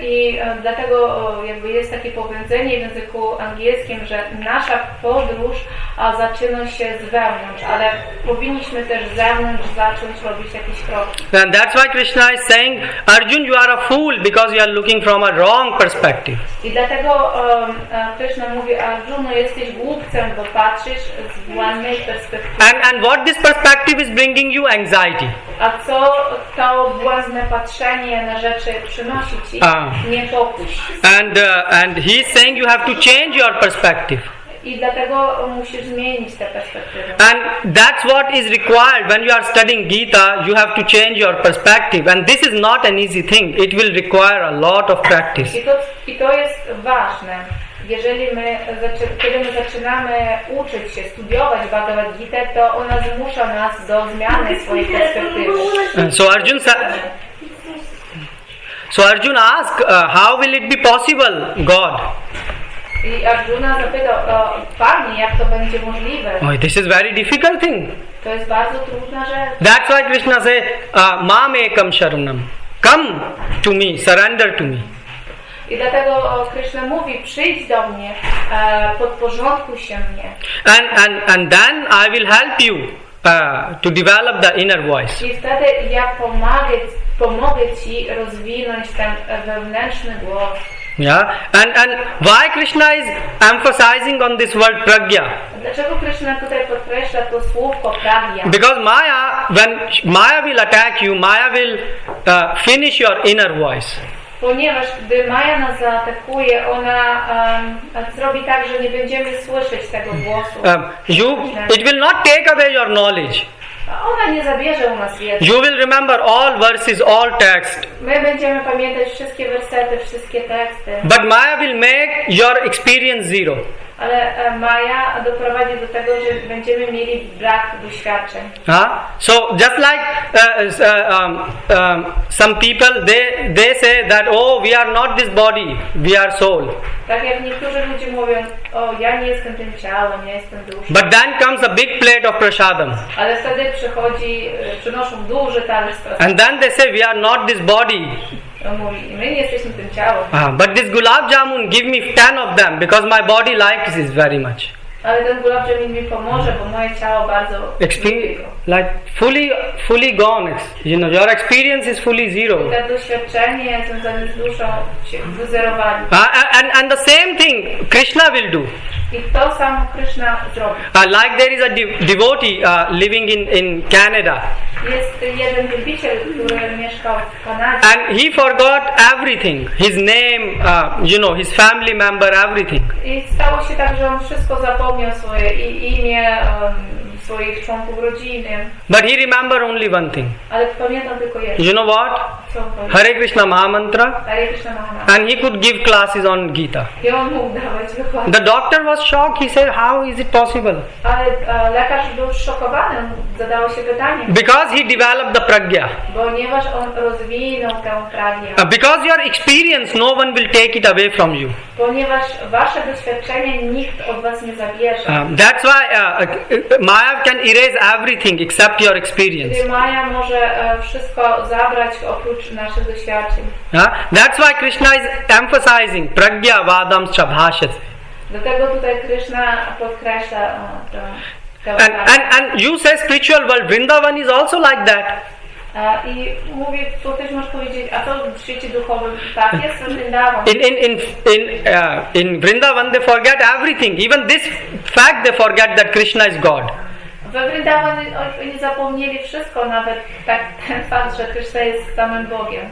I dlatego jakby jest takie powiedzenie w języku angielskim, że nasza podróż zaczyna się z wewnątrz, ale powinniśmy też z zewnątrz zacząć robić jakieś kroki. And that's why Krishna is saying, Arjun, you are a fool because you are looking from a wrong perspective. I dlatego Krishna mówi, Arjuna, jesteś głupcem, bo patrzysz z błędnej perspektywy. And what this perspective is bringing you anxiety. A co to błędne patrzenie na rzeczy przynosi ci? Niepokój. And he is saying you have to change your perspective. I dlatego musisz zmienić tę perspektywę. And that's what is required when you are studying Gita. You have to change your perspective. And this is not an easy thing. It will require a lot of practice. I to jest ważne. Kiedy my zaczynamy uczyć się, studiować Bhagavad Gita, to ona zmusza nas do zmiany swojej perspektywy. So Arjun asked, how will it be possible, God? I Arjuna zapytał, Panie, jak to będzie możliwe? Oh, this is very difficult thing. To jest bardzo trudna rzecz. That's why Krishna says, Mam ekam sharanam. Come to me, surrender to me. I dlatego Krishna mówi, przyjdź do mnie, podporządkuj się mnie. And then I will help you to develop the inner voice. I wtedy ja pomogę ci rozwinąć ten wewnętrzny głos. Yeah, and why Krishna is emphasizing on this word pragya? Dlaczego Krishna tutaj podkreśla to słówko pragya? Because Maya, when Maya will attack you, Maya will finish your inner voice. Ponieważ gdy Maja nas zaatakuje, ona zrobi tak, że nie będziemy słyszeć tego głosu. It will not take away your knowledge. Ona nie zabierze u nas wiedzy. You will remember all verses, all text. My będziemy pamiętać wszystkie wersety, wszystkie teksty. But Maya will make your experience zero. Ale Maja doprowadzi do tego, że będziemy mieli brak doświadczeń. So just like some people, they say that, oh, we are not this body, we are soul. Tak jak niektórzy ludzie mówią, o, ja nie jestem tym ciałem, ja jestem duszą. But then comes a big plate of prasadam. Ale wtedy przynoszą duży talerz prasadam. And then they say, we are not this body. On mówi, my nie jesteśmy tym ciałem. But this gulab jamun, give me 10 of them because my body likes it very much. Ale ten gulab jamun mi pomoże, bo moje ciało bardzo like fully gone. You know, your experience is fully zero. I to doświadczenie związane z duszą się wyzerowali. And the same thing Krishna will do. I to samo Krishna zrobi. Like there is a devotee living in Canada. Jest jeden wielbiciel, który mieszkał w Kanadzie. And he forgot everything. His name, his family member, everything. I stało się tak, że on wszystko zapomniał, swoje imię, swoich członków rodziny. But he remember only one thing. Ale pamiętam tylko jedno. You know what? Hare Krishna Mahamantra. Hare Krishna Mahamantra. And he could give classes on Gita. I on mógł dawać wykłady. The doctor was shocked. He said, how is it possible? Ale lekarz był szokowany. Zadało się pytanie. Because he developed the pragya. Ponieważ on rozwinął tę pragyę. Because your experience, no one will take it away from you. Ponieważ wasze doświadczenie nikt od was nie zabierze. That's why Maya can erase everything except your experience. Gdy Maja może wszystko zabrać oprócz naszych doświadczeń. That's why Krishna is emphasizing pragya vadam chabhashyate. Dlatego tutaj Krishna podkreśla and you say spiritual world, Vrindavan is also like that. I mówi, co też możesz powiedzieć, a to w świecie duchowym tak jest w Vrindavan. In Vrindavan they forget everything. Even this fact they forget that Krishna is God. We Vrindavan oni zapomnieli wszystko, nawet tak ten fakt, że Krishna jest samym Bogiem.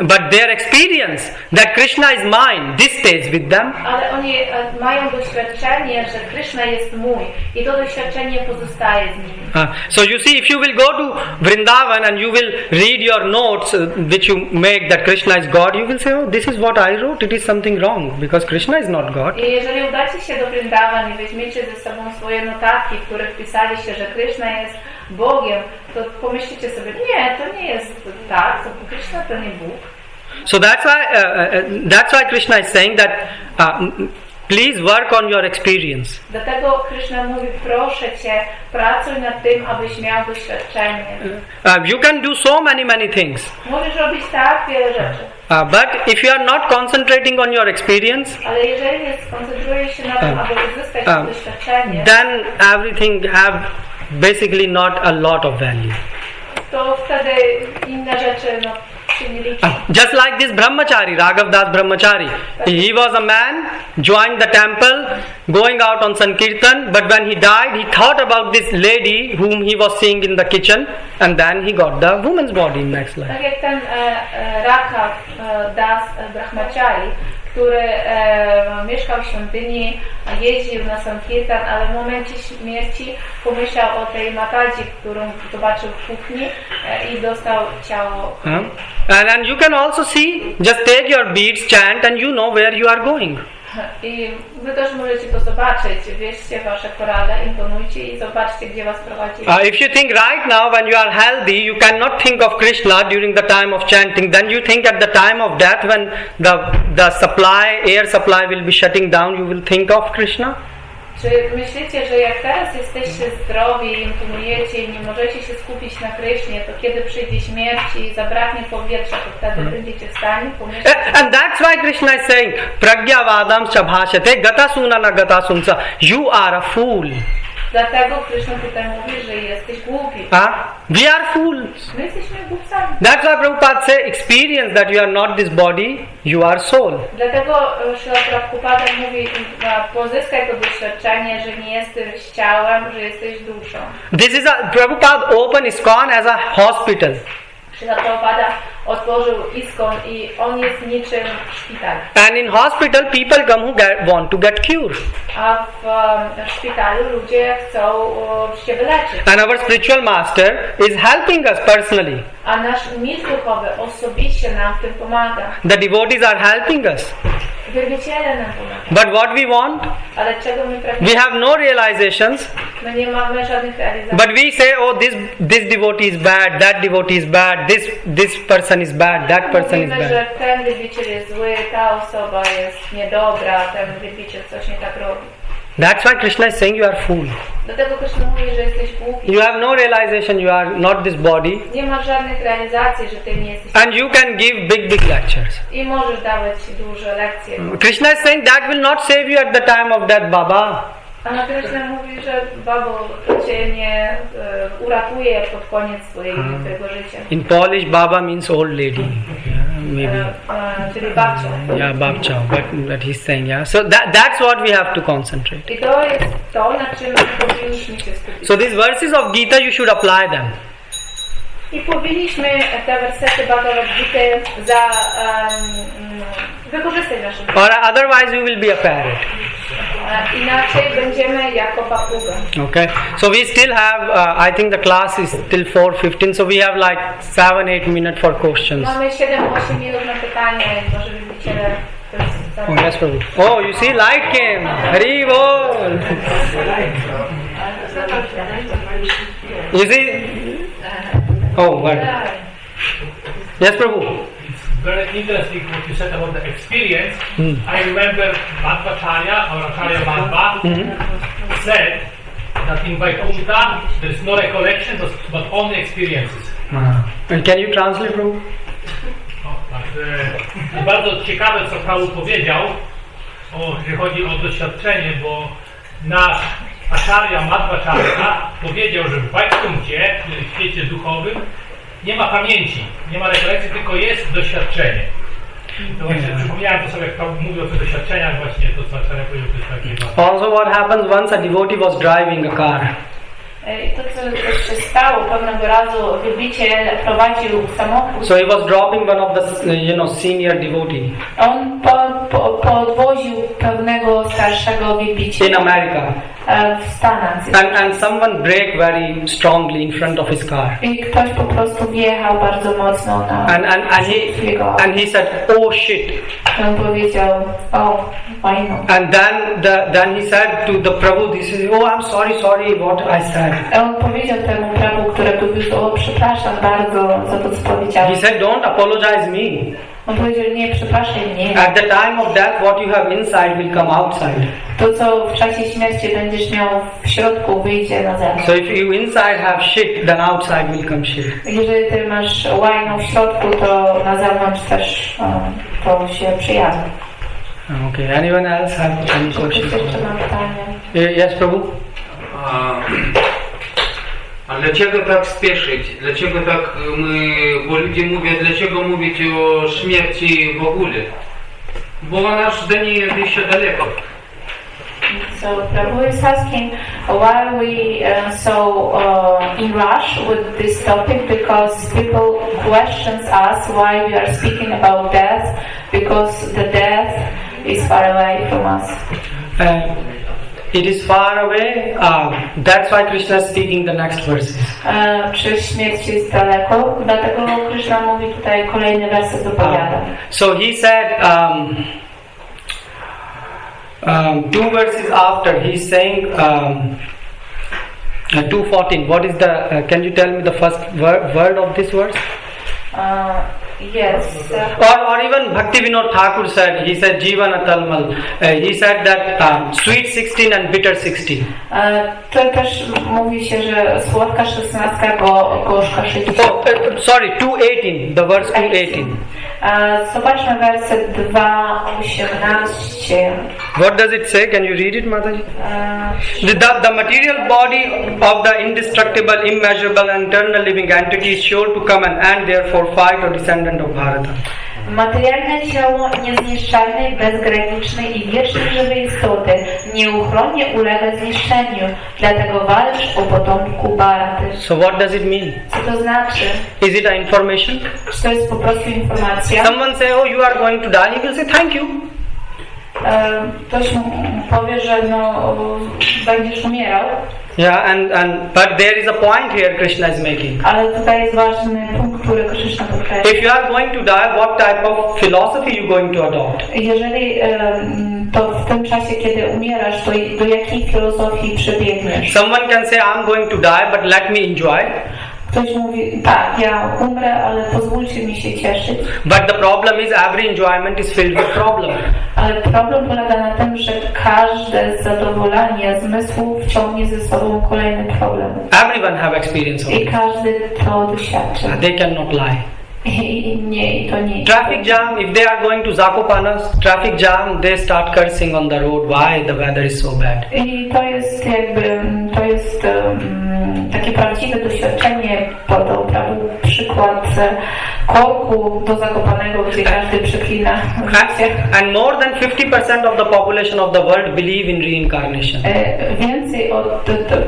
But their experience that Krishna is mine, this stays with them. Ale oni mają doświadczenie, że Krishna jest mój i to doświadczenie pozostaje z nimi. So you see, if you will go to Vrindavan and you will read your notes which you make that Krishna is God, you will say, oh, this is what I wrote, it is something wrong because Krishna is not God. I jeżeli udacie się do Vrindavan i weźmiecie ze sobą swoje notatki, w których pisaliście, że Krishna jest Bogiem, to pomyślicie sobie, nie, to nie jest tak, to Krishna to nie Bóg. So that's why Krishna is saying that please work on your experience. Dlatego Krishna mówi, proszę Cię, pracuj nad tym, abyś miał doświadczenie. You can do so many things. Możesz robić tak wiele rzeczy. But if you are not concentrating on your experience, Ale jeżeli nie skoncentrujesz się na tym, aby uzyskać to doświadczenie, then everything have basically not a lot of value. to wtedy inne rzeczy się nie liczą. Just like this brahmachari, Raghav Das brahmachari. He was a man, joined the temple, going out on Sankirtan, but when he died, he thought about this lady whom he was seeing in the kitchen, and then he got the woman's body in next life. Tak jak ten Raghav Das brahmachari, który mieszkał w świątyni, jeździł na Sankirtan, ale w momencie śmierci pomyślał o tej Mataji, którą zobaczył w kuchni i dostał ciało. And you can also see, just take your beads, chant, and you know where you are going. I wy też możecie to zobaczyć. Wierzcie wasze korale, intonujcie i zobaczcie, gdzie was prowadzi. If you think right now when you are healthy, you cannot think of Krishna during the time of chanting. Then you think at the time of death when the air supply will be shutting down, you will think of Krishna? Czy myślicie, że jak teraz jesteście zdrowi, intonujecie i nie możecie się skupić na Krysznie, to kiedy przyjdzie śmierć i zabraknie powietrza, to wtedy będziecie w stanie pomyśleć? And that's why Krishna is saying, Pragyavadam chabhashate gatasuna na gatasunsa. You are a fool. Dlatego Krishna tutaj mówi, że jesteś głupi. We are fools. My jesteśmy głupcami. That's why Prabhupada say, experience that you are not this body, you are soul. Dlatego Śrila Prabhupada mówi, pozyskaj to doświadczenie, że nie jesteś ciałem, że jesteś duszą. This is Prabhupada opened ISKCON as a hospital. Śrila Prabhupada otworzył ISKCON i on jest niczym szpital. And in hospital people come who want to get cured. A w szpitalu ludzie chcą się wyleczyć. And our spiritual master is helping us personally. A nasz mistrz duchowy osobiście nam w tym pomaga. The devotees are helping us. Wielbiciele nam pomagają. But what we want? Ale czego my pragniemy? We have no realizations. My nie mamy żadnych realizacji. But we say, oh, this devotee is bad, that devotee is bad, this person is bad, that person is Mówimy, że bad. ten wielbiciel jest zły, ta osoba jest niedobra, ten wielbiciel coś nie tak robi. That's why Krishna is saying you are fool. Dlatego Krishna mówi, że jesteś głupi. You have no realization you are not this body. Nie masz żadnych realizacji, że ty nie jesteś. And you can give big lectures. I możesz dawać duże lekcje. Krishna is saying that will not save you at the time of death, Baba. A na Krishna mówi, że Babo cię nie uratuje pod koniec twojego życia. In Polish, Baba means old lady. Yeah, maybe. Czyli babcia. Yeah, babcha. But he's saying, yeah. So that's what we have to concentrate. I to jest to, na czym powinniśmy się skupić. So these verses of Gita, you should apply them. I powinniśmy te wersety Bhagavad Gita wykorzystać w naszym życiu. Or otherwise we will be a parrot. Inaczej będziemy jako papuga. Okay. So we still have, I think the class is till 4:15, so we have like 7-8 minutes for questions. Mamy 7-8 minut na pytania i może wielbiciele. Oh, yes, Prabhu. Oh, you see, light came. Hari bol. You see? Oh, what? Yes, Prabhu. It's very interesting what you said about the experience. I remember Madhvacharya, or Acharya Madhva, said that in Vaikuntha there is no recollection but only experiences. And can you translate, Prabhu? Bardzo ciekawe, co Prabhu powiedział, jeśli chodzi o doświadczenie, bo nasz Acharya Madhvacharya powiedział, że w Vaikuncie, w świecie duchowym, nie ma pamięci, nie ma rekolekcji, tylko jest doświadczenie. To właśnie przypomniałem to sobie, jak Prabhu mówił o tych doświadczeniach, właśnie to co Acharya powiedział, to jest takie ważne. Also, what happens once a devotee was driving a car. To, co też się stało, pewnego razu wielbiciel prowadził samochód. So he was dropping one of the senior devotee. On podwoził pewnego starszego wielbiciela In America. W Stanach. And someone brake very strongly in front of his car. I ktoś po prostu wjechał bardzo mocno na And he said, oh shit. On powiedział, oh, fajno. And then he said to the Prabhu, oh I'm sorry, what I said. On powiedział temu Prabhu, którego wiózł, o przepraszam bardzo za to, co powiedziałem. He said, don't apologize me. On powiedział, nie, przepraszaj mnie. At the time of death, what you have inside will come outside. To, co w czasie śmierci będziesz miał w środku, wyjdzie na zewnątrz. So if you inside have shit, then outside will come shit. Jeżeli ty masz łajno w środku, to na zewnątrz też to się przyjawi. Okay, anyone else have any questions? Jeszcze mam pytanie. Yes, Prabhu? A dlaczego tak spieszyć? Dlaczego tak bo ludzie mówią, dlaczego mówić o śmierci w ogóle? Bo nasz dzień jest jeszcze daleko. So Prabhu is asking why we in rush with this topic, because people questions us why we are speaking about death, because the death is far away from us. It is far away. That's why Krishna is speaking the next verses. Czy śmierć jest daleko? Dlatego Krishna mówi tutaj kolejny werset dopowiada. So he said, two verses after, he's saying 2:14. What is the? Can you tell me the first word of this verse? Yes. Or even Bhaktivinoda Thakur said, he said Jivana Talmal. He said that sweet 16 and bitter 16. To też mówi się, że słodka 16, gorzka 16. Sorry, 2:18. The verse 2:18. Zobaczmy werset 2:18. What does it say? Can you read it, Mataji? The material body of the indestructible, immeasurable, and eternal living entity is sure to come and end, therefore fight or descendant of Bharata. Materialne ciało niezniszczalnej, bezgranicznej i wiecznej żywej istoty nieuchronnie ulega zniszczeniu, dlatego walcz o potomku Bharaty. So what does it mean? Co to znaczy? Is it a information? Czy to jest po prostu informacja? Someone say, oh, you are going to die. He will say, thank you. Ktoś powie, że będziesz umierał. Yeah, but there is a point here Krishna is making. Ale tutaj jest ważny punkt, który Krishna podkreśla. If you are going to die, what type of philosophy you going to adopt? Jeżeli to w tym czasie, kiedy umierasz, to do jakiej filozofii przebiegniesz? Someone can say, I'm going to die, but let me enjoy. Ktoś mówi, tak, ja umrę, ale pozwólcie mi się cieszyć. But the problem is every enjoyment is filled with problem. Ale problem polega na tym, że każde zadowolenie zmysłów ciągnie ze sobą kolejny problem. Everyone have experience of I it. każdy to doświadcza. They cannot lie. I to nie. Traffic jam, if they are going to Zakopanas, traffic jam, they start cursing on the road. Why the weather is so bad? I to jest takie prawdziwe doświadczenie. Podał Prabhu przykład korku do Zakopanego, gdzie każdy przeklina życie. And more than 50% of the population of the world believe in reincarnation. Więcej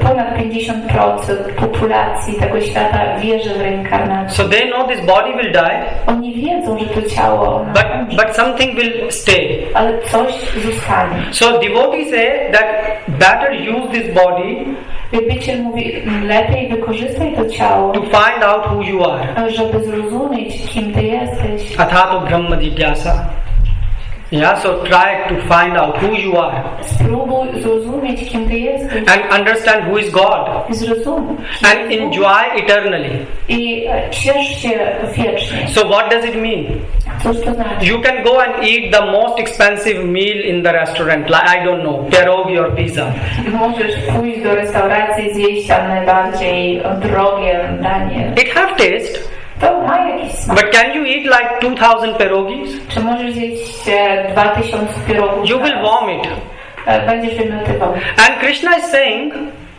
ponad 50% populacji tego świata wierzy w reinkarnację. So they know this body will die. Oni wiedzą, że to ciało But something will stay. ale coś zostanie. So devotees say that better use this body Wielbiciel mówi, lepiej wykorzystaj to ciało, to find out who you are. żeby zrozumieć, kim ty jesteś. Athato Brahma Jigyasa. Yeah, so try to find out who you are. Spróbuj zrozumieć, kim ty jesteś. And understand who is God. Zrozum. And enjoy eternally. I ciesz się wiecznie. So what does it mean? Cóż to znaczy? You can go and eat the most expensive meal in the restaurant, like I don't know, pierogi or pizza. Możesz pójść do restauracji, zjeść tam najbardziej drogie danie. It have taste. To ma jakiś smak. But can you eat like 2000 pierogis? Czy możesz zjeść 2000 pierogów? You will vomit. Będziesz wymiotywał. And Krishna is saying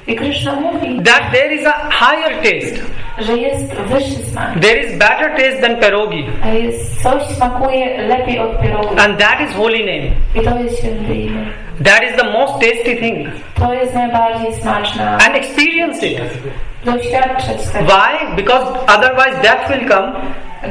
I Krishna mówi, that there is a higher taste. że jest wyższy smak. There is better taste than pierogi. A jest coś smakuje lepiej od pierogu. And that is holy name. I to jest święte imię. That is the most tasty thing. To jest najbardziej smaczne. And experience it. Doświadczać tego. Why? Because otherwise death will come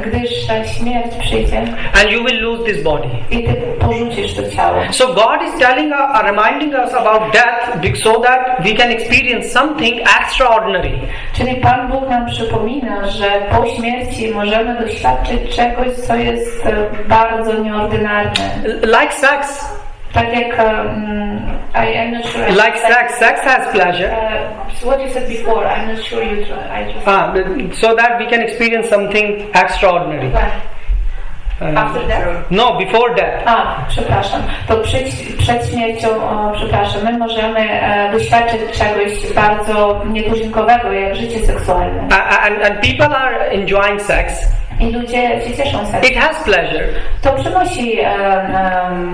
Gdyż śmierć przyjdzie and you will lose this body. i ty porzucisz to ciało. So God is telling us, reminding us about death so that we can experience something extraordinary. Czyli Pan Bóg nam przypomina, że po śmierci możemy doświadczyć czegoś, co jest bardzo nieordynarne. Like sex. Tak jak I'm not sure. Like sex. Sex has pleasure. So what you said before, I'm not sure you try. So that we can experience something extraordinary. After death? No, before death. Przepraszam. To przed śmiercią, przepraszam, my możemy doświadczyć czegoś bardzo nietuzinkowego, jak życie seksualne. And people are enjoying sex. I ludzie się cieszą seksem. It has pleasure. To przynosi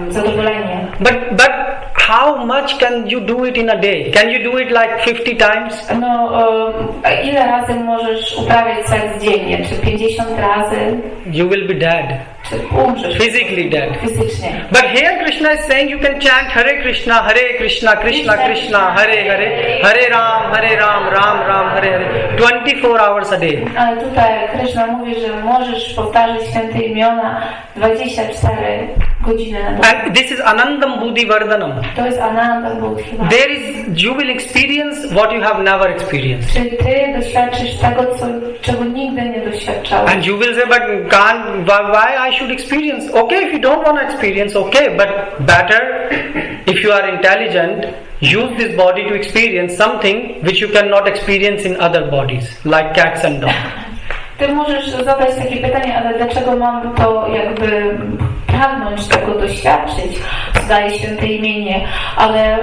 zadowolenie. But how much can you do it in a day? Can you do it like 50 times? No, ile razy możesz uprawiać seks dziennie? Czy 50 razy? You will be dead. Czy umrzesz? Physically dead. Fizycznie. But here Krishna is saying you can chant Hare Krishna, Krishna Krishna, Hare Hare, Hare Ram, Ram Ram, Hare Hare, 24 hours a day. Ale tutaj Krishna mówi, że możesz powtarzać święte imiona 24 godziny na dobę. And this is Anandam Buddhi Vardhanam. To jest Ananda Buddhi. There is, you will experience what you have never experienced. Czy ty doświadczysz tego, czego nigdy nie doświadczałeś? And you will say, but why I should experience? Okay, if you don't want to experience, okay, but better if you are intelligent, use this body to experience something which you cannot experience in other bodies, like cats and dogs. Ty możesz zadać takie pytanie, ale dlaczego mam to jakby pragnąć tego doświadczyć? Zdaje święte imienie, ale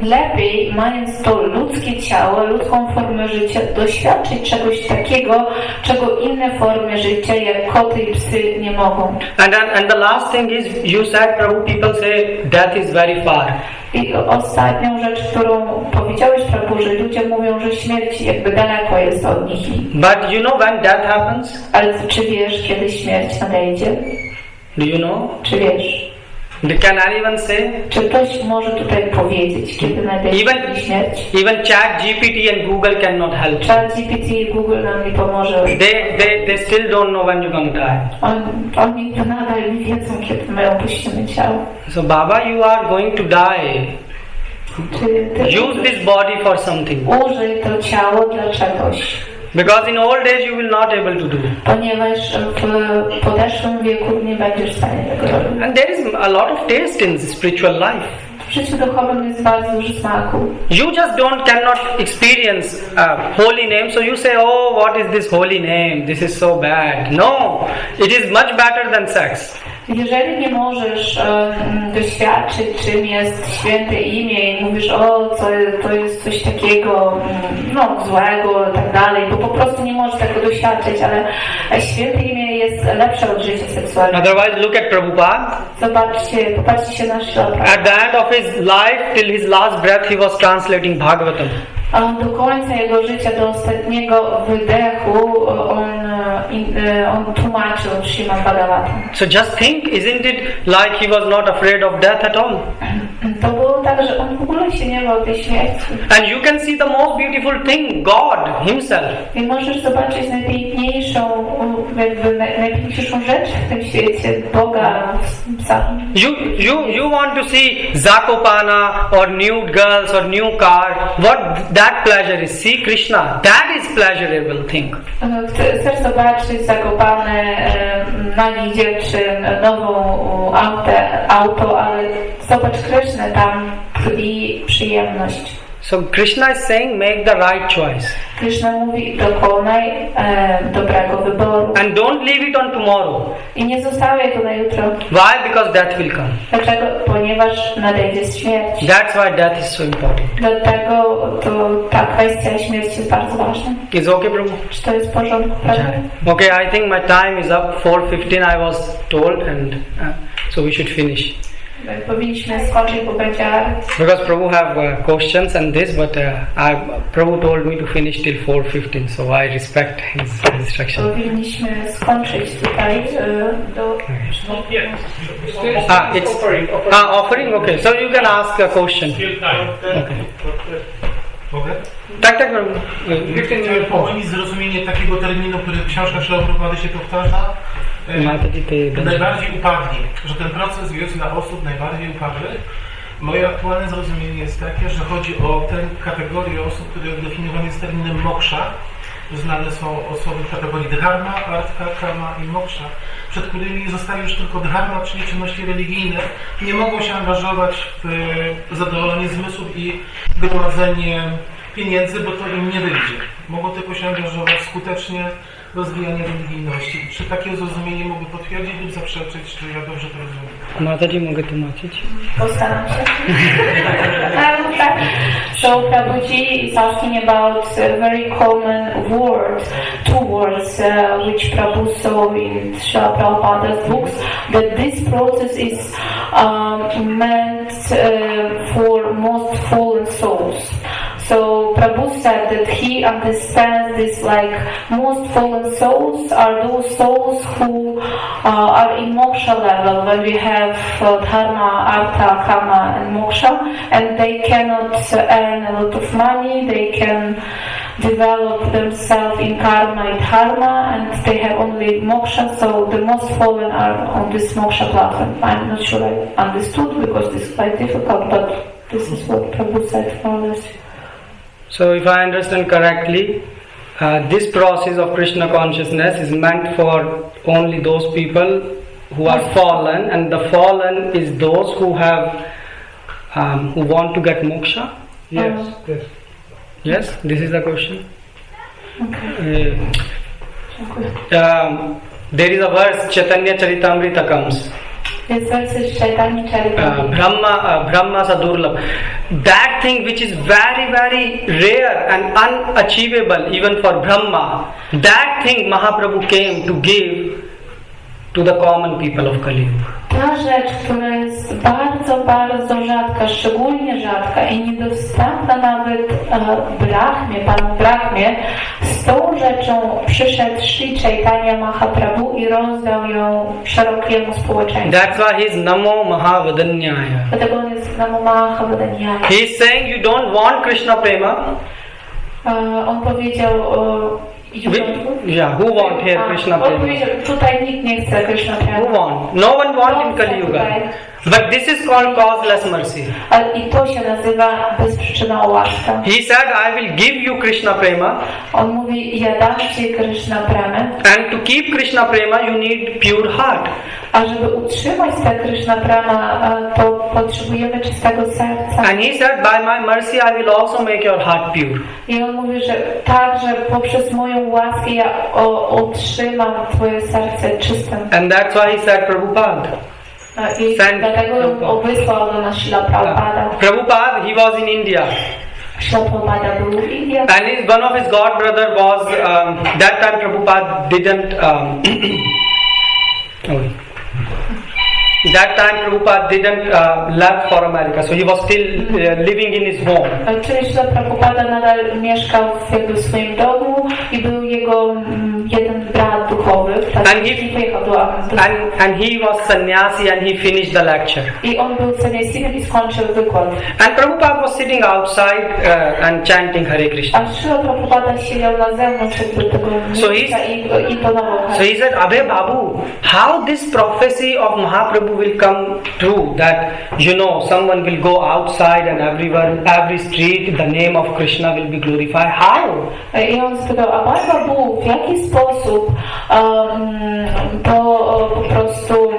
lepiej, mając to ludzkie ciało, ludzką formę życia, doświadczyć czegoś takiego, czego inne formy życia, jak koty i psy, nie mogą. And the last thing is, you said, Prabhu, people say death is very far. I ostatnią rzecz, którą powiedziałeś, Prabhu, że ludzie mówią, że śmierć jakby daleko jest od nich. But you know when death happens? Ale czy wiesz, kiedy śmierć nadejdzie? Do you know? Czy wiesz? Can anyone say? Czy ktoś może tutaj powiedzieć, kiedy nadejdzie śmierć? Even ChatGPT and Google cannot help. ChatGPT i Google nam nie pomoże. They still don't know when you're going to die. Oni nadal nie wiedzą, kiedy my opuścimy ciało. So Baba, you are going to die. Use this body for something. Użyj to ciało dla czegoś. Because in old age you will not able to do. Ponieważ w podeszłym wieku nie będziesz w stanie tego robić. And there is a lot of taste in spiritual life. W życiu duchowym jest bardzo dużo smaku. You just cannot experience holy name, so you say, oh, what is this holy name? This is so bad. No, it is much better than sex. Jeżeli nie możesz doświadczyć, czym jest święte imię i mówisz, o, to jest coś takiego złego i tak dalej, bo po prostu nie możesz tego doświadczyć, ale święte imię jest lepsze od życia seksualnego. Otherwise, look at Prabhupada. Popatrzcie się na Śrila Prabhupada. At the end of his life, till his last breath, he was translating Bhagavatam. Do końca jego życia, do ostatniego wydechu, on tłumaczył Śrimad Bhagavatam. So just think, isn't it like he was not afraid of death at all? To było tak, że on w ogóle się nie bał tej śmierci. And you can see the most beautiful thing, God himself. I możesz zobaczyć najpiękniejszą rzecz w tym świecie, Boga sam. You want to see Zakopana or nude girls or new car. What that pleasure is? See Krishna. That is pleasurable thing. Chcesz zobaczyć Zakopane, nagich dziewczyn, nową auto, ale zobacz Krishnę tam i przyjemność. So Krishna is saying, make the right choice. Krishna mówi, dokonaj dobrego wyboru. And don't leave it on tomorrow. I nie zostawiaj to na jutro. Why? Because death will come. Dlaczego? Ponieważ nadejdzie śmierć. That's why death is so important. Dlatego ta kwestia śmierci jest bardzo ważna. Is okay, Prabhu? Czy to jest w porządku, prawda? Okay, I think my time is up. 4:15 I was told, and so we should finish. Powinniśmy skończyć, bo będzie Because Prabhu have questions and this, but Prabhu told me to finish till 4:15, so I respect his instruction. Powinniśmy skończyć tutaj do... It's offering. Okay, so you can ask a question. Okay. Mogę? Tak. Chciałem powoli zrozumienie takiego terminu, który w książkach Prabhupada się powtarza. Najbardziej upadli, że ten proces wiózł na osób najbardziej upadłych. Moje aktualne zrozumienie jest takie, że chodzi o tę kategorię osób, które definiowane jest terminem moksha. Znane są osoby w kategorii dharma, artha, kama i moksha, przed którymi zostaje już tylko dharma, czyli czynności religijne. Nie mogą się angażować w zadowolenie zmysłów i gromadzenie pieniędzy, bo to im nie wyjdzie. Mogą tylko się angażować skutecznie w rozwijanie religijności. Czy takie zrozumienie mogę potwierdzić lub zaprzeczyć, czy ja dobrze to rozumiem? Mataji, mogę tłumaczyć? Postaram się. So Prabhuji is asking about a very common word, two words which Prabhu saw in Srila Prabhupada's books, that this process is meant for most fallen souls. So Prabhu said that he understands this like most fallen souls are those souls who are in moksha level, when we have dharma, artha, kama and moksha, and they cannot earn a lot of money, they can develop themselves in karma and dharma, and they have only moksha, so the most fallen are on this moksha platform. I'm not sure I understood because this is quite difficult, but this is what Prabhu said more or less. So if I understand correctly, this process of Krishna consciousness is meant for only those people who are fallen, and the fallen is those who have who want to get moksha. Yes, this is the question. Okay. There is a verse, Chaitanya Charitamrita comes. This verse is Chaitanya Charitamrita. Brahma Sadurlabh. That thing which is very, very rare and unachievable even for Brahma, that thing Mahaprabhu came to give to the common people of Kali Yuga. Ta rzecz, która jest bardzo, bardzo rzadka, szczególnie rzadka i niedostępna nawet Brahmie, Panu Brahmie, z tą rzeczą przyszedł Sri Chaitanya Mahaprabhu i rozdał ją szerokiemu społeczeństwu. That's why he is Namo Mahavadanyaya. Dlatego on jest Namo Mahavadanyaya. He is saying you don't want Krishna prema. On powiedział who want here Krishna on prema? powiedział, tutaj nikt nie chce Krishna prema. Who want? No one want in Kali Yuga. But this is called causeless mercy. I to się nazywa bezprzyczyna łaska. He said, I will give you Krishna prema. On mówi, ja dam ci Krishna premę. And to keep Krishna prema, you need pure heart. A żeby utrzymać tę Krishna prema, to potrzebujemy czystego serca. And he said, by my mercy, I will also make your heart pure. I on mówi, że także poprzez moją łaskę ja utrzymam twoje serce czystym. And that's why he said Prabhupada. I dlatego on wysłał do nas Srila Prabhupada. Prabhupada, he was in India. Srila Prabhupada był w Indii. And one of his god brother was, that time Prabhupada didn't, that time Prabhupada didn't left for America, so he was still living in his home. Czyli Srila Prabhupada nadal mieszkał w swoim domu i był jego jeden brat duchowy, który pojechał do and he was sannyasi and he finished the lecture. I on był sannyasinem i skończył wykład. And Prabhupada was sitting outside and chanting Hare Krishna. A Srila Prabhupada siedział na zewnątrz tego miejsca i imponował. So he said, Abhay Babu, how this prophecy of Mahaprabhu will come true, that someone will go outside and every street the name of Krishna will be glorified. How? I on spytał, Abhay Babu, w jaki sposób to po prostu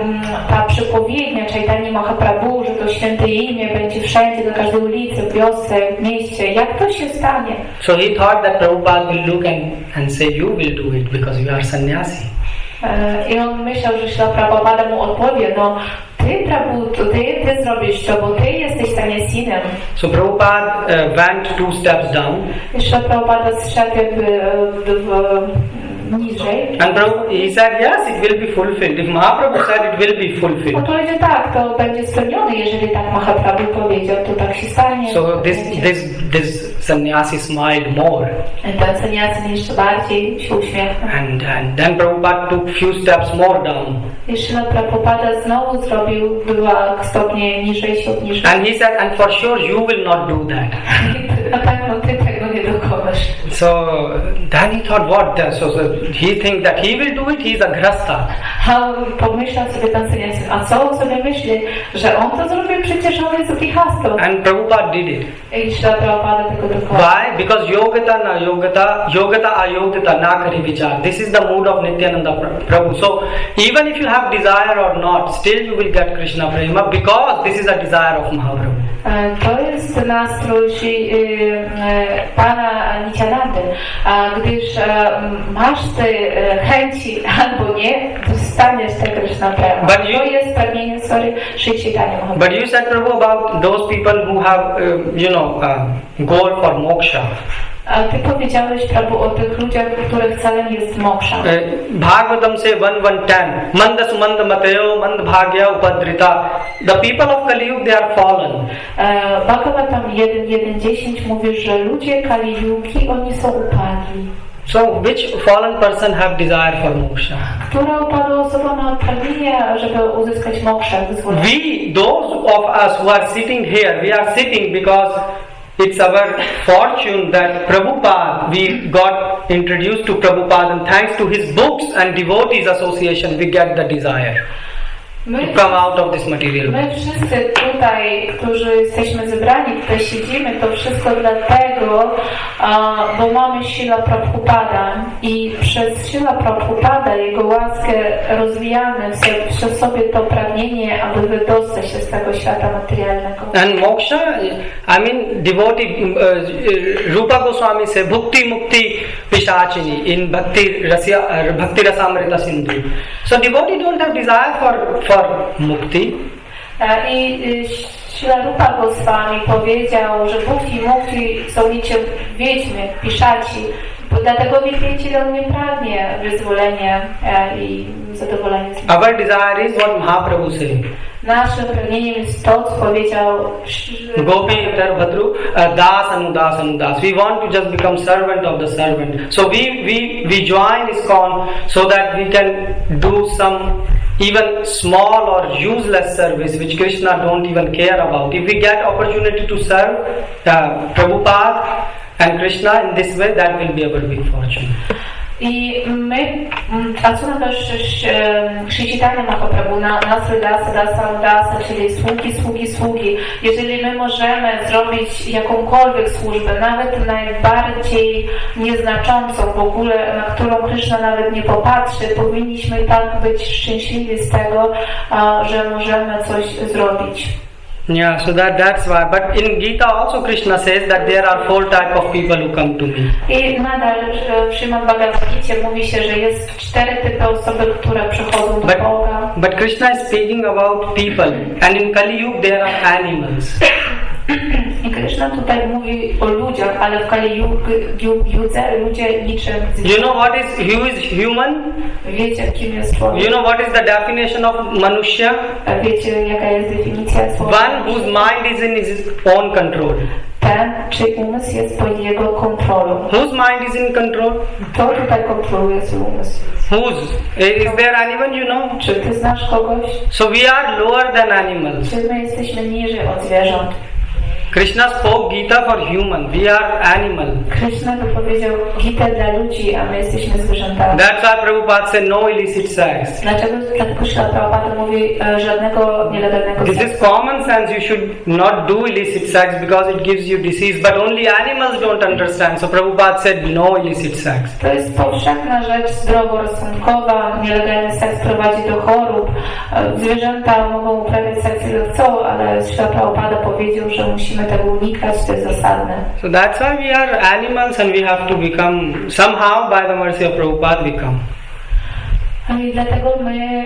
ta przepowiednia Chaitanya Mahaprabhu, że to święte imię będzie wszędzie, na każdej ulicy, w wiosce, w mieście, jak to się stanie? So he thought that Prabhupada will look and say, you will do it because you are sannyasi. I on myślał, że Srila Prabhupada mu odpowie, no ty Prabhu, ty zrobisz to, bo ty jesteś sannyasinem. So Prabhupada went 2 steps down. I Srila Prabhupada zszedł jakby niżej. And Prabhu, he said, yes, it will be fulfilled. If Mahaprabhu said, it will be fulfilled. Odpowiedział tak, to będzie spełnione, jeżeli tak Mahaprabhu powiedział, to tak się stanie. So this sannyasi smiled more. Ten saniasin jeszcze bardziej się uśmiechnął. And then Prabhupada took few steps more down. I Śrīla Prabhupada znowu zrobił 2 stopnie niżej się obniżył. And he said, and for sure you will not do that. Na pewno ty tego nie dokonasz. So then he thought, what? So he think that he will do it. He's a grasta. A pomyślał sobie ten saniasin, a co on sobie myśli, że on to zrobił, przecież on jest grihastą. And Prabhupada did it. I Śrīla Prabhupada tego dokonał. Why? Because yogata ayogata na kari vichar. This is the mood of Nityananda Prabhu. So even if you have desire or not, still you will get Krishna prema because this is a desire of Mahaprabhu. To jest nastrój pana Nityanandy, gdyż masz te chęci albo nie, dostaniesz te Krishna prema. To jest pragnienie, Sri Chaitanya Mahaprabhu. But you said, Prabhu, about those people who have, goal for moksha. A ty powiedziałeś, Prabhu, o tych ludziach, których celem jest moksha. Bhagavatam say 1:10. Manda sumanda mateo mand bhagya upadrita. The people of Kali Yuga, they are fallen. Bhagavatam 1:10 mówi, że ludzie Kali Yugi, oni są upadli. So which fallen person have desire for moksha? Która upadła osoba ma pragnienie, żeby uzyskać moksha, wyzwolenie? We, those of us who are sitting here, we are sitting because it's our fortune that Prabhupada, we got introduced to Prabhupada, and thanks to his books and devotees association, we get the desire to come out of this material. My wszyscy tutaj, którzy jesteśmy zebrani, tutaj siedzimy, to wszystko dlatego, bo mamy Śrīla Prabhupada i przez Śrīla Prabhupada, jego łaskę rozwijamy w sobie to pragnienie, aby wydostać się z tego świata materialnego. And moksha, I mean devotee, Rupa Goswami say bhukti mukti pishachini in bhakti rasamrita sindhu. So devotee don't have desire for mukti. I Śrīla Rupa Goswami powiedział, że bhukti mukti są niczym wiedźmy, piszaci. Dlatego wielbiciel on nie pragnie wyzwolenia i zadowolenia. Our desire is what Mahaprabhu said. Naszym pragnieniem jest to, co powiedział Gopi Tarbhadru, Das Anudas Anudas. We want to just become servant of the servant. So we join ISKCON so that we can do some even small or useless service which Krishna don't even care about. If we get opportunity to serve Prabhupada and Krishna in this way, that will be our big fortune. I my pracujemy też Śrī Chaitanya Mahaprabhu na nastrój dasa, czyli sługi. Jeżeli my możemy zrobić jakąkolwiek służbę, nawet najbardziej nieznaczącą w ogóle, na którą Krishna nawet nie popatrzy, powinniśmy tak być szczęśliwi z tego, że możemy coś zrobić. Yeah, so that's why. But in Gita also Krishna says that there are 4 types of people who come to me. I nadal w Śrīmad Bhagavad Gicie mówi się, że jest 4 typy osoby, które przychodzą do Boga. But Krishna is speaking about people, and in Kali Yuga there are animals. I Krishna tutaj mówi o ludziach, ale w Kali Yudze ludzie niczym zwierzę. You know who is human? Wiecie, kim jest człowiek? You know what is the definition of manushya? Wiecie, jaka jest definicja człowieka? One whose mind is in his own control. Ten, czy umysł jest pod jego kontrolą. Whose mind is in control? Kto tutaj kontroluje swój umysł? Whose? Is there anyone you know? Czy ty znasz kogoś? So we are lower than animals. Czy my jesteśmy niżej od zwierząt? Krishna spoke Gita for human. We are animal. Krishna wypowiedział Gitę dla ludzi, a my jesteśmy zwierzętami. That's why Prabhupada said no illicit sex. Dlaczego Śrīla Prabhupada mówi żadnego nielegalnego seksu? This is common sense. You should not do illicit sex because it gives you disease. But only animals don't understand. So Prabhupada said no illicit sex. To jest powszechna rzecz zdroworozsądkowa. Nielegalny seks prowadzi do chorób. Zwierzęta mogą uprawiać seks ile chcą, ale Śrīla Prabhupada powiedział, że musimy tego unikać, to jest zasadne. So that's why we are animals and we have to become, somehow by the mercy of Prabhupada we come. I dlatego my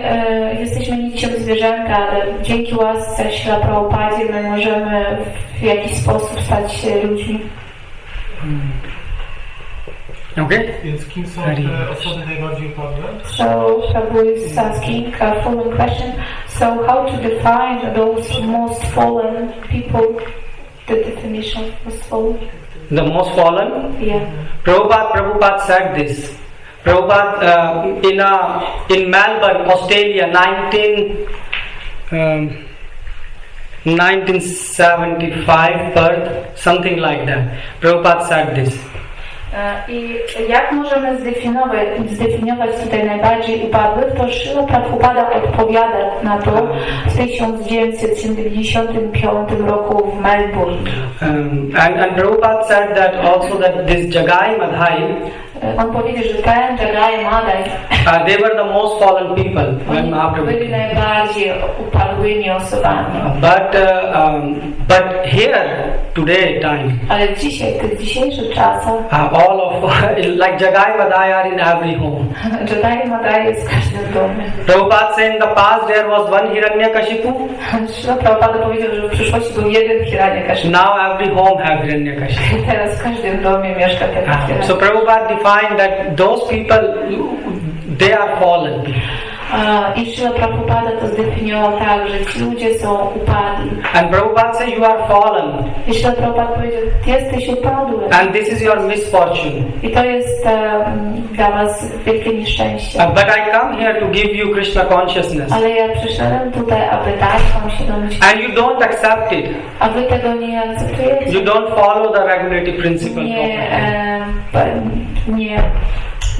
jesteśmy niczym zwierzęta, ale dzięki łasce Śrīla Prabhupadzie my możemy w jakiś sposób stać się ludźmi. Okay? Więc kim są Very te much. osoby najbardziej upadłe? So Prabhu is asking a following question. So how to define those most fallen people? The definition of most fallen? The most fallen? Yeah. Prabhupada said this. Prabhupada in Melbourne, Australia, 1975 birth, something like that. Prabhupada said this. I jak możemy zdefiniować tutaj najbardziej upadłych, to Srila Prabhupada odpowiada na to w 1975 roku w Melbourne. And Prabhupada said that also that this Jagai Madhai, On powiedział, że ten Jagai Madhai they were the most fallen people when Mahaprabhu byli came. najbardziej upadłymi osobami. But here today time, Ale dzisiaj, w tych dzisiejszych czasach, all of like Jagai Madhai are in every home. Jagai Madhai jest w każdym domie. Prabhupada said in the past there was one Hiranyakashipu. Srila Prabhupada powiedział, że w przyszłości był jeden Hiranyakashipu. Now every home has Hiranyakashipu. Teraz w każdym domie mieszka ten Hiranyakashipu. So Prabhupada defined that those people, they are fallen. I Srila Prabhupada to zdefiniował tak, że ci ludzie są upadli. And Prabhupada said you are fallen. I Srila Prabhupada powiedział, ty jesteś upadły. And this is your misfortune. I to jest dla was wielkie nieszczęście. But I come here to give you Krishna consciousness. Ale ja przyszedłem tutaj, aby dać wam świadomość. And you don't accept it. A wy tego nie akceptujecie. You don't follow the regulative principle properly.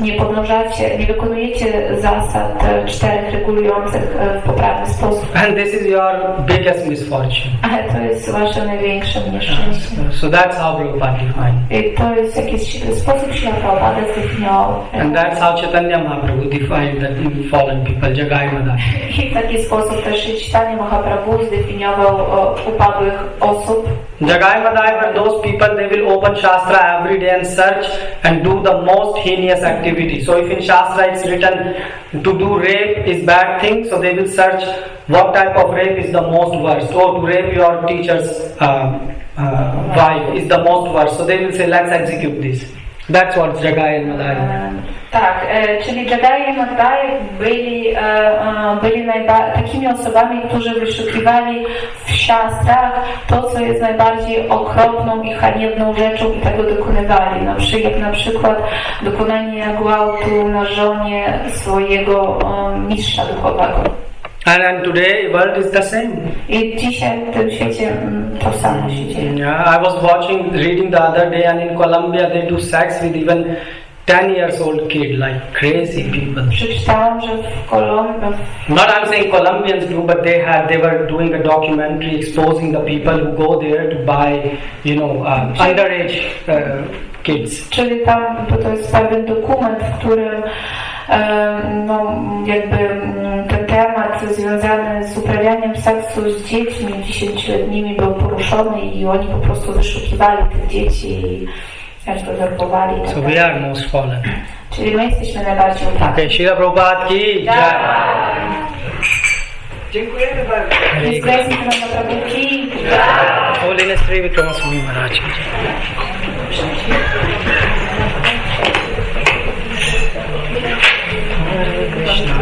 Nie podążacie, nie wykonujecie zasad 4 regulujących w poprawny sposób. And this is your biggest misfortune. Ale to jest wasze największe nieszczęście. So that's how Prabhupada defined. I to jest jakiś sposób, że Prabhupada zdefiniował. And that's how Chaitanya Mahaprabhu defined the fallen people, Jagai Madhai. I w taki sposób też Chaitanya Mahaprabhu zdefiniował upadłych osób. Jagai Madhai were those people, they will open Shastra every day and search and do the most heinous activity. So if in Shastra it's written to do rape is bad thing, so they will search what type of rape is the most worst. Or to rape your teacher's wife is the most worst. So they will say let's execute this. That's what Jagai and Madhai. Tak, czyli Jagai i Madhai byli takimi osobami, którzy wyszukiwali w siastrach to, co jest najbardziej okropną i haniebną rzeczą i tego dokonywali. Jak na przykład dokonanie gwałtu na żonie swojego mistrza duchowego. And today world is the same. I dzisiaj w tym świecie to samo się dzieje. Yeah, I was reading the other day, and in Colombia they do sex with even 10 years old kid, like crazy people. Przeczytałam, że w Kolumbii. Not I'm saying Colombians do, but they were doing a documentary exposing the people who go there to buy, underage kids. Czyli tam, bo to jest pewien dokument, w którym ten temat związany z uprawianiem seksu z dziećmi 10-letnimi był poruszony i oni po prostu wyszukiwali tych dzieci i jakby werbowali. So we are most fallen. Czyli my jesteśmy najbardziej upadli. Okay, Srila Prabhupada ki jai. Dziękujemy bardzo. His Grace Nityananda Prabhu ki jai. Holiness Sri Vikramaswamy Maharaj ki jai. Hare Krishna.